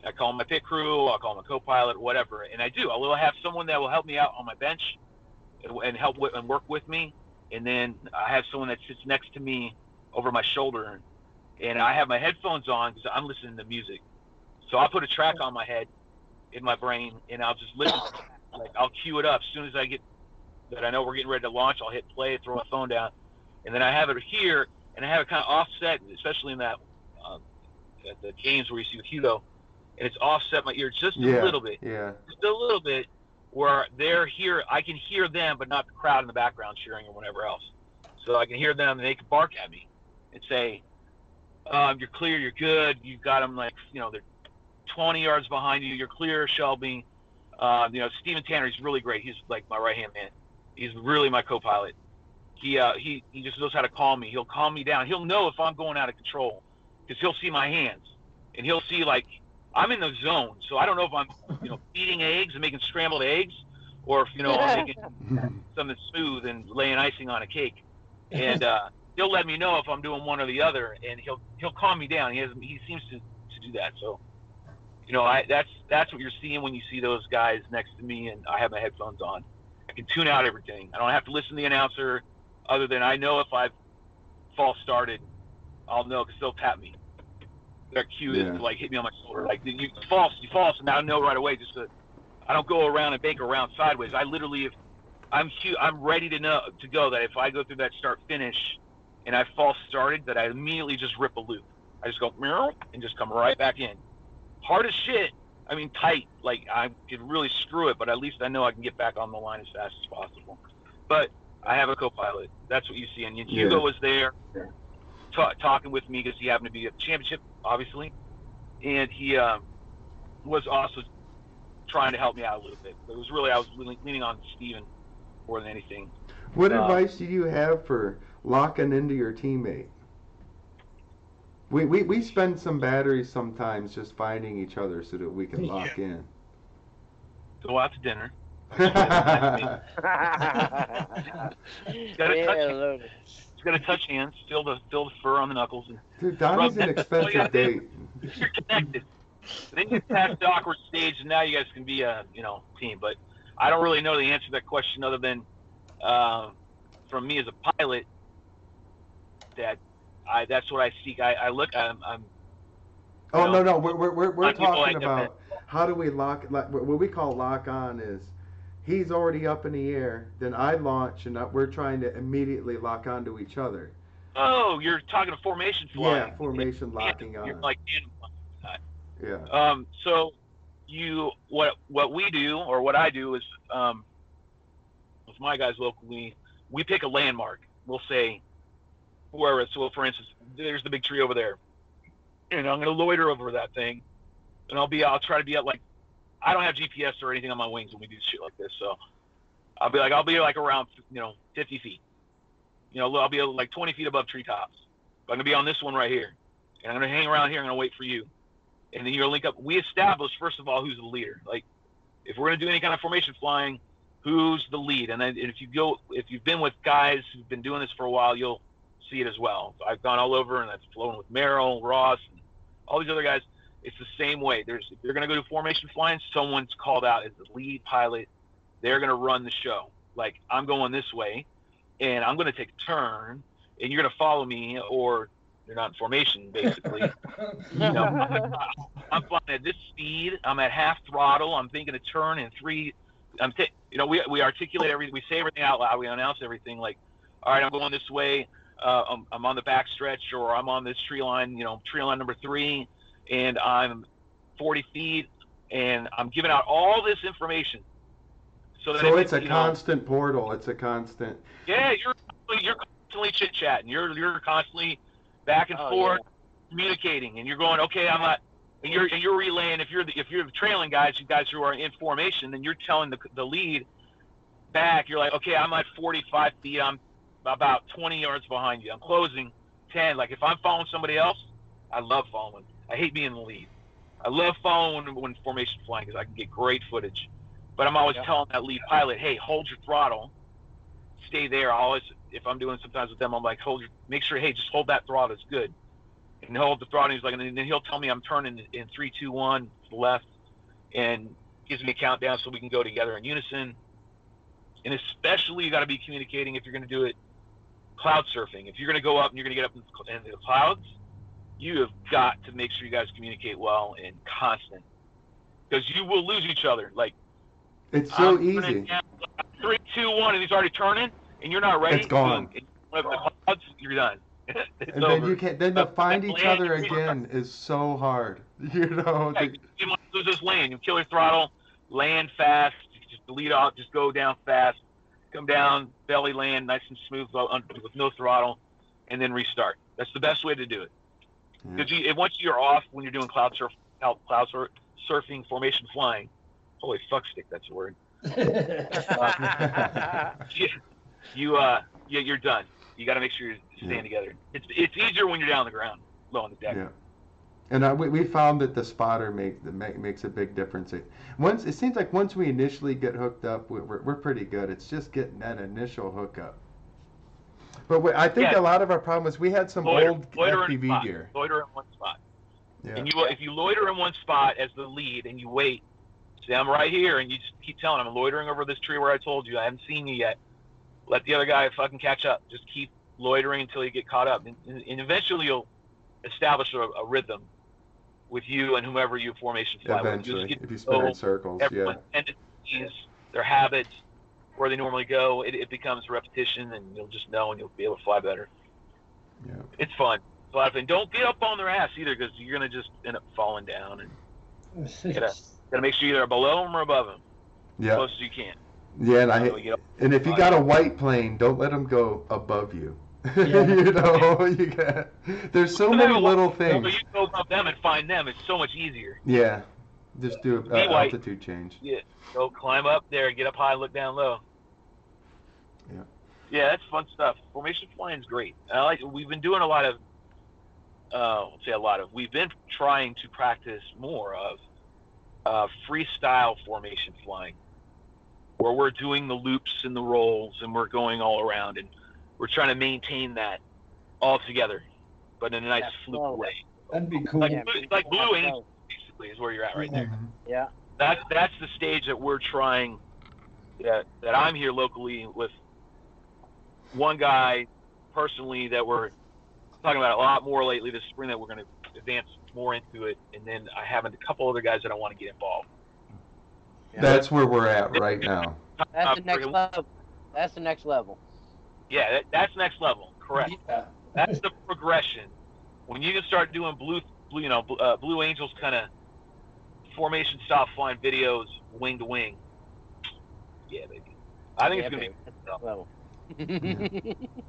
I call them my pit crew. I'll call them a co-pilot, whatever. And I do. I will have someone that will help me out on my bench and help and work with me. And then I have someone that sits next to me over my shoulder. And I have my headphones on because I'm listening to music. So I'll put a track on my head, in my brain, and I'll just listen. I'll cue it up as soon as I get that I know we're getting ready to launch. I'll hit play, throw my phone down, and then I have it here, and I have it kind of offset, especially in that at the games where you see with Hugo, and it's offset my ear just a little bit. Yeah. Just a little bit, where they're here, I can hear them, but not the crowd in the background cheering or whatever else. So I can hear them, and they can bark at me and say, you're clear, you're good. You've got them they're 20 yards behind you. You're clear, Shelby. Steven Tanner, he's really great. He's like my right-hand man. He's really my co-pilot. He just knows how to calm me. He'll calm me down. He'll know if I'm going out of control because he'll see my hands, and he'll see I'm in the zone. So I don't know if I'm eating eggs and making scrambled eggs, or if I'm making something smooth and laying icing on a cake. And he'll let me know if I'm doing one or the other, and he'll calm me down. He seems to do that. So that's what you're seeing when you see those guys next to me, and I have my headphones on. I can tune out everything. I don't have to listen to the announcer, other than I know if I've false started, I'll know because they'll tap me. Their cue is to hit me on my shoulder, you false, and I know right away. I don't go around and bank around sideways. I literally, if I'm ready to go that if I go through that start finish and I false started, that I immediately just rip a loop. I just go meow and just come right back in. Hard as shit. I mean, tight. Like I could really screw it, but at least I know I can get back on the line as fast as possible. But I have a co-pilot. That's what you see. And Hugo was there talking with me because he happened to be at the championship, obviously, and he was also trying to help me out a little bit. But it was really I was leaning on Steven more than anything. What advice do you have for locking into your teammate? We spend some batteries sometimes just finding each other so that we can lock in. Go out to dinner. Gotta touch hands, feel the fur on the knuckles. And dude, Donnie's an expensive date. You're connected. Then you pass the awkward stage, and now you guys can be a team. But I don't really know the answer to that question other than from me as a pilot that's what I seek. I look. I'm. Oh no! We're talking about how do we lock? Like what we call lock on is he's already up in the air, then I launch, and we're trying to immediately lock onto each other. Oh, you're talking to formation flying. Yeah, formation locking on. You're like yeah. So what we do or what I do is with my guys locally, we pick a landmark. We'll say wherever. So for instance, there's the big tree over there, and I'm going to loiter over that thing, and I'll try to be at like, I don't have GPS or anything on my wings when we do shit like this, so I'll be like around 50 feet. I'll be like 20 feet above treetops. But I'm gonna be on this one right here, and I'm gonna hang around here. I'm gonna wait for you, and then you're gonna link up. We establish first of all who's the leader. Like if we're gonna do any kind of formation flying, who's the lead? And then if you've been with guys who've been doing this for a while, you'll see it as well. So I've gone all over, and I've flown with Merrill, Ross, and all these other guys. It's the same way. If you're going to go do formation flying, someone's called out as the lead pilot. They're going to run the show. Like, I'm going this way, and I'm going to take a turn, and you're going to follow me, or you're not in formation, basically. I'm flying at this speed. I'm at half throttle. I'm thinking a turn in 3. We articulate everything. We say everything out loud. We announce everything. Like, all right, I'm going this way. I'm on the back stretch, or I'm on this tree line. Tree line number 3. And I'm 40 feet, and I'm giving out all this information. So it's a constant portal. It's a constant. Yeah, you're constantly chit-chatting. You're constantly back and forth communicating, and you're going, okay, I'm not. And you're relaying. If you're the trailing guys, you guys who are in formation, then you're telling the lead back. You're like, okay, I'm at 45 feet. I'm about 20 yards behind you. I'm closing 10. Like if I'm following somebody else, I love following. I hate being in the lead. I love following when formation flying because I can get great footage. But I'm always telling that lead pilot, hey, hold your throttle. Stay there. If I'm doing sometimes with them, I'm like, make sure, hey, just hold that throttle. It's good. And hold the throttle. He's like, and then he'll tell me I'm turning in 3, 2, 1 to the left, and gives me a countdown so we can go together in unison. And especially you got to be communicating if you're going to do it cloud surfing. If you're going to go up and you're going to get up in the clouds, you have got to make sure you guys communicate well and constant, because you will lose each other. Like it's so easy. 3, 2, 1, and he's already turning, and you're not ready. It's gone. The clouds, you're done. And then you can't. Then to find each other again is so hard. You might lose this lane. You kill your throttle, land fast. Just lead off. Just go down fast. Come down, belly land, nice and smooth with no throttle, and then restart. That's the best way to do it. Because once you're off when you're doing cloud surfing, formation flying, holy fuck stick, that's a word. You're done. You got to make sure you're staying together. It's easier when you're down on the ground, low on the deck. Yeah. And we found that the spotter makes a big difference. It seems like once we initially get hooked up, we're pretty good. It's just getting that initial hookup. But I think a lot of our problem is we had some old FPV gear. Loiter in one spot. Yeah. And if you loiter in one spot as the lead and you wait, say I'm right here, and you just keep telling them I'm loitering over this tree where I told you I haven't seen you yet. Let the other guy fucking catch up. Just keep loitering until you get caught up, and eventually you'll establish a rhythm with you and whomever you formation fly with. Eventually, if you spin in circles, yeah. Everyone's tendencies, their habits, where they normally go, it becomes repetition, and you'll just know, and you'll be able to fly better. Yeah. It's fun. It's a lot of fun. Don't get up on their ass either, because you're gonna just end up falling down. And you gotta make sure you're below them or above them, as Yeah. close as you can. Yeah, and if you got a Yeah. white plane, don't let them go above you. Yeah. You know, you got. There's so many little things. You go above them and find them. It's so much easier. Yeah, just do Be white. altitude change. Yeah. Go climb up there, get up high, look down low. Yeah. Yeah, that's fun stuff. Formation flying's great. We've been doing a lot of. We've been trying to practice more of freestyle formation flying, where we're doing the loops and the rolls, and we're going all around, and we're trying to maintain that all together, but in a nice fluid way. That'd be cool. Like Blue Angels, basically, is where you're at right there. Yeah. That's the stage that we're trying. That I'm here locally with one guy personally that we're talking about a lot more lately this spring, that we're going to advance more into it, and then I have a couple other guys that I want to get involved. That's where we're at right now. That's the next level. That's the next level. Yeah, that's next level. Correct. Yeah. That's the progression. When you can start doing Blue Angels kind of formation style flying videos, wing to wing. Yeah, baby. I think it's gonna be next level.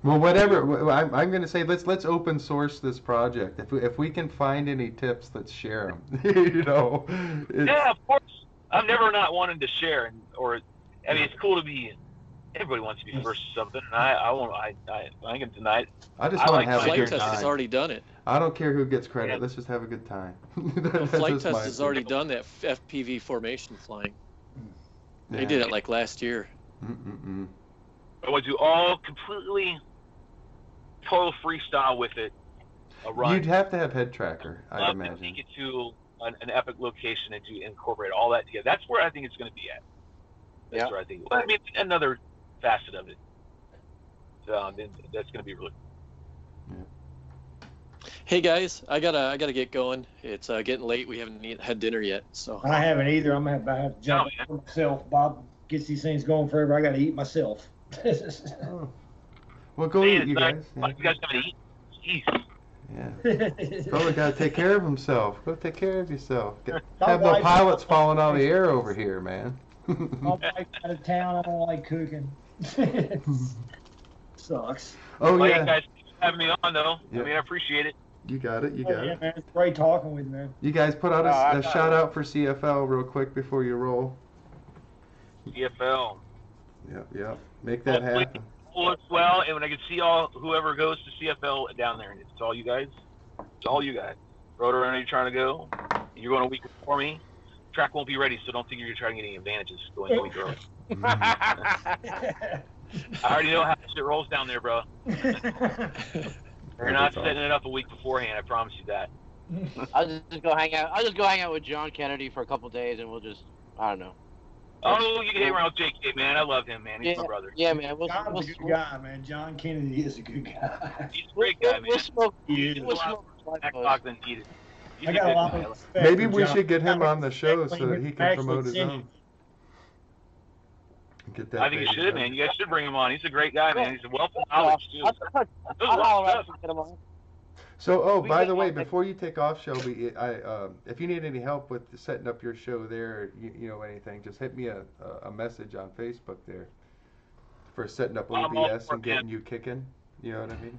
Well, whatever. I'm going to say let's open source this project. If we can find any tips, let's share them. You know. Yeah, of course. I'm never not wanting to share, it's cool to be. Everybody wants to be first or something, and I ain't gonna deny it. I just want to have a Flight good Test has time. already done it. I don't care who gets credit. Yeah. Let's just have a good time. Flight Test has already done that FPV formation flying. They did it like last year. Mm-mm-mm. I want to do all completely total freestyle with it. A run. You'd have to have head tracker, I'd Love to imagine. take it to an epic location and incorporate all that together. That's where I think it's going to be at. That's where I think. Well, I mean, another facet of it. That's going to be really. Hey guys, I gotta get going. It's getting late. We haven't had dinner yet, so. I haven't either. I'm gonna have to jump for myself. Bob gets these things going forever. I gotta eat myself. Oh. Well, go eat, you guys. You guys going to eat? Jeez. Yeah. Brother got to take care of himself. Go take care of yourself. My Have no wife- pilots falling out of the air over here, man. My wife's out of town. I don't like cooking. Sucks. Oh, Well, yeah. you guys having me on though. Yeah. I mean, I appreciate it. You got it. You Oh, got yeah, it. man. It's great talking with you, man. You guys put out I a got shout it. out for CFL real quick before you roll. CFL. Yep. Make that Hopefully happen. all looks well, and when I can see whoever goes to CFL down there, and it's all you guys. It's all you guys. Rotor, I know you're trying to go. You're going a week before me. Track won't be ready, so don't think you're trying to get any advantages going a week early. I already know how shit rolls down there, bro. You're not setting it up a week beforehand. I promise you that. I'll just go hang out. I'll just go hang out with John Kennedy for a couple days, and we'll just, I don't know. Oh, you can hang around with JK, man. I love him, man. He's Yeah. my brother. Yeah, man. John's a good guy, man. John Kennedy is a good guy. He's a great guy, man. We'll smoke. He is. We'll smoke. Backlock than needed. He's I a got a good lot guy. of respect Maybe for we John. should get him I got on the show so that respect he for can him. promote his Actually, own. Get that I think you baby should, going. man. You guys should bring him on. He's a great guy, man. He's a wealth of knowledge, too. I'll holler at him and get him on. So, We by get the way, one thing- before you take off, Shelby, if you need any help with setting up your show there, you know anything, just hit me a message on Facebook there for setting up I'm all OBS for and it, getting man. you kicking. You know what I mean?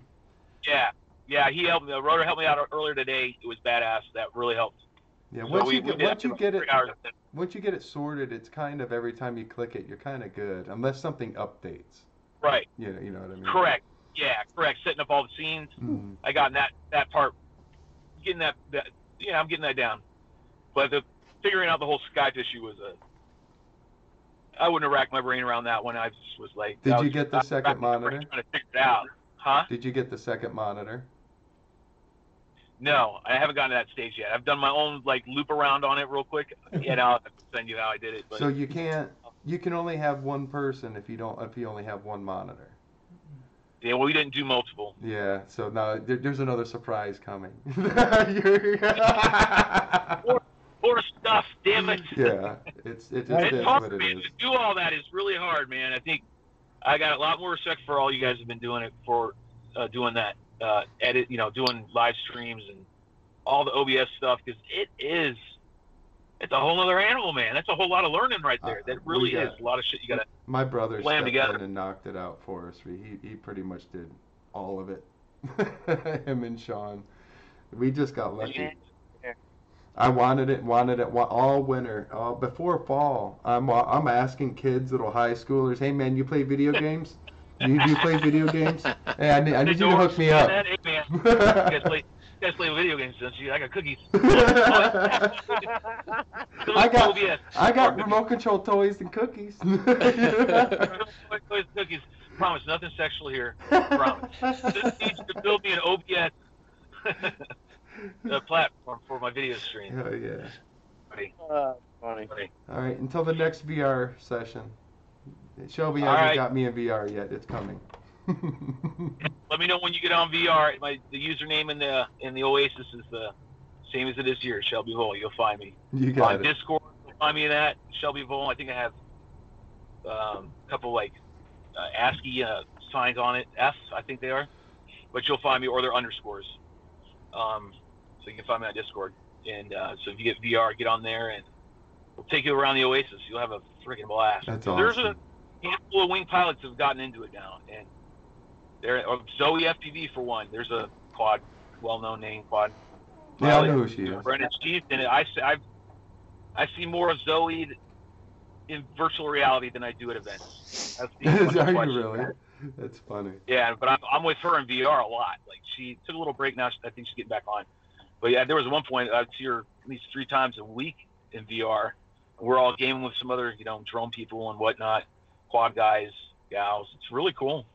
Yeah, he helped me. The Rotor helped me out earlier today. It was badass. That really helped. Yeah. So Once we you did get it, 3 hours. once you get it sorted, it's kind of every time you click it, you're kind of good, unless something updates. Right. You know what I mean? Correct. Yeah, correct. Setting up all the scenes. Mhm. I got that part. Getting that. Yeah, I'm getting that down. But the figuring out the whole Skype issue was I wouldn't have racked my brain around that one. I just was like. Did I you was- get the I was second racking my brain monitor? Trying to figure it out. Huh? Did you get the second monitor? No, I haven't gotten to that stage yet. I've done my own loop around on it real quick, and I'll have to send you how I did it. But So you can only have one person if you only have one monitor. Yeah, well, we didn't do multiple. Yeah, so now there's another surprise coming. More stuff, damn it. Yeah, it just It's is hard, what it man. is. To do all that is really hard, man. I think I got a lot more respect for all you guys have been doing it for doing that, doing live streams and all the OBS stuff, because it's a whole other animal, man. That's a whole lot of learning right there. That really is a lot of shit you got to. My brother slam stepped together. in and knocked it out for us. He pretty much did all of it. Him and Sean. We just got lucky. I wanted it all winter, before fall. I'm asking kids, little high schoolers, hey man, you play video games? You play video games? Hey, I need you to hook me up. Hey, man. You guys play video games, don't you? I got cookies. I got remote control toys and cookies. Cookies. Promise, nothing sexual here. Promise. Just need you to build me an OBS platform for my video stream. Oh yeah. Funny. All right, until the next VR session. Shelby All hasn't right. got me in VR yet. It's coming. Let me know when you get on VR. The username in the Oasis is the same as it is here, Shelby Vole. You'll find me. You got on it. Discord, you'll find me in that, Shelby Vole. I think I have a couple ASCII signs on it. F, I think they are. But you'll find me, or they're underscores. So you can find me on Discord. And so if you get VR, get on there, and we'll take you around the Oasis. You'll have a freaking blast. That's There's awesome. a handful of wing pilots have gotten into it now, and Zoe FPV for one. There's a quad, well-known name quad. Yeah, I know who she is. Brendan Chief, and I see more of Zoe in virtual reality than I do at events. Are you really? That's funny. Yeah, but I'm with her in VR a lot. Like, she took a little break now. I think she's getting back on. But yeah, there was one point I'd see her at least 3 times a week in VR. We're all gaming with some other, drone people and whatnot, quad guys, gals. It's really cool.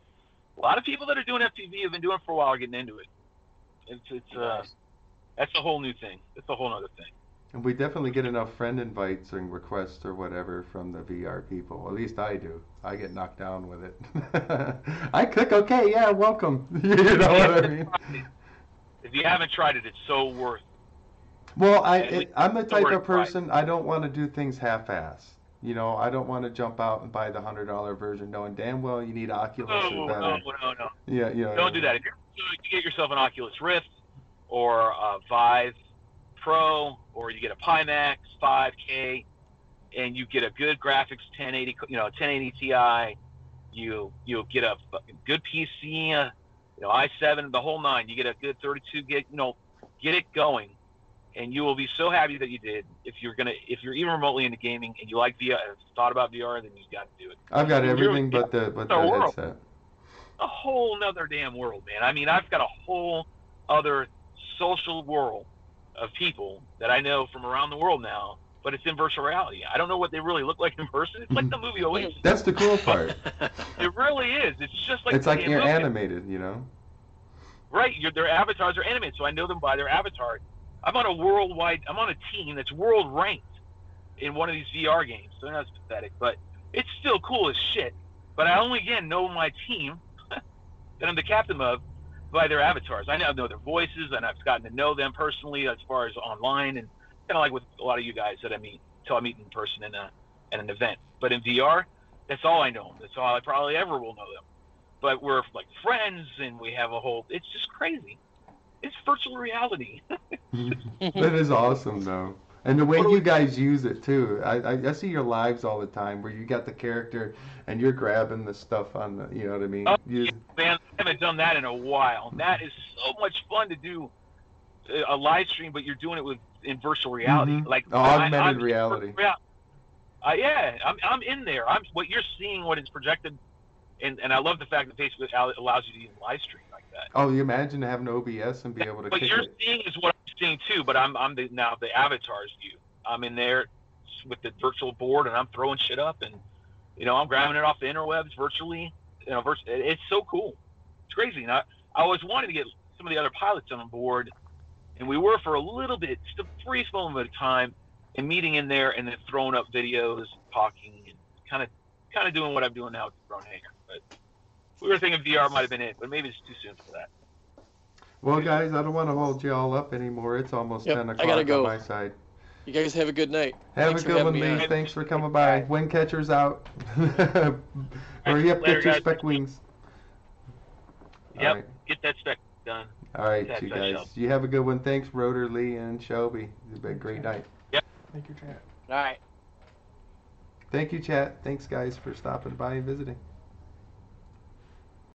A lot of people that are doing FPV have been doing it for a while are getting into it. That's a whole new thing. It's a whole other thing. And we definitely get enough friend invites and requests or whatever from the VR people. At least I do. I get knocked down with it. I click okay, yeah, welcome. You know what I mean? If you haven't tried it, it's so worth. Well, I'm the type of person, I don't want to do things half-ass. I don't want to jump out and buy the $100 version knowing damn well you need Oculus or better. No. Yeah, Don't do that. If you get yourself an Oculus Rift or a Vive Pro, or you get a Pimax 5K, and you get a good graphics 1080, 1080 Ti, you'll get a good PC, i7, the whole 9. You get a good 32 gig, get it going, and you will be so happy that you did. If you're even remotely into gaming and you like VR, thought about VR, then you got to do it. I've got everything but the headset. A whole nother damn world, man. I mean, I've got a whole other social world of people that I know from around the world now, but it's in virtual reality. I don't know what they really look like in person. It's like the movie Oasis. That's the cool part. It really is. It's just like it's like you're movie. Animated, Right. Their avatars are animated, so I know them by their avatar. I'm on a team that's world ranked in one of these VR games. So that's pathetic, but it's still cool as shit. But I only, again, know my team that I'm the captain of by their avatars. I now know their voices, and I've gotten to know them personally as far as online, and kind of like with a lot of you guys that I meet until I meet in person at an event. But in VR, that's all I know them. That's all I probably ever will know them. But we're like friends, and we have it's just crazy. It's virtual reality. That is awesome, though. And the way you guys use it, too. I see your lives all the time where you got the character and you're grabbing the stuff on the, you know what I mean? Oh, man, I haven't done that in a while. That is so much fun to do a live stream, but you're doing it in virtual reality. Mm-hmm. Like augmented reality. Yeah, I'm in there. What you're seeing, what is projected, and I love the fact that Facebook allows you to even live stream like that. Oh, you imagine having OBS and be able to What you're seeing is what I'm seeing too, but I'm now the avatar's view. I'm in there with the virtual board, and I'm throwing shit up, and I'm grabbing it off the interwebs virtually. It's so cool. It's crazy. And I always wanted to get some of the other pilots on board, and we were for a little bit, just a brief moment of time, and meeting in there, and then throwing up videos, talking, and kind of doing what I'm doing now with the drone hanger. But We were thinking VR might have been it, but maybe it's too soon for that. Well, guys, I don't want to hold you all up anymore. It's almost 10 I o'clock gotta go. on my side. You guys have a good night. Have Thanks a for good one, having me Lee. on. Thanks for coming by. Wing catcher's out. Hurry up, Later, get your guys. spec wings. Yep. All right. Get that spec done. All right, That's you that guys. show. You have a good one. Thanks, Rotor, Lee, and Shelby. It's been a great night. Thank you, chat. All right. Thank you, chat. Thanks, guys, for stopping by and visiting.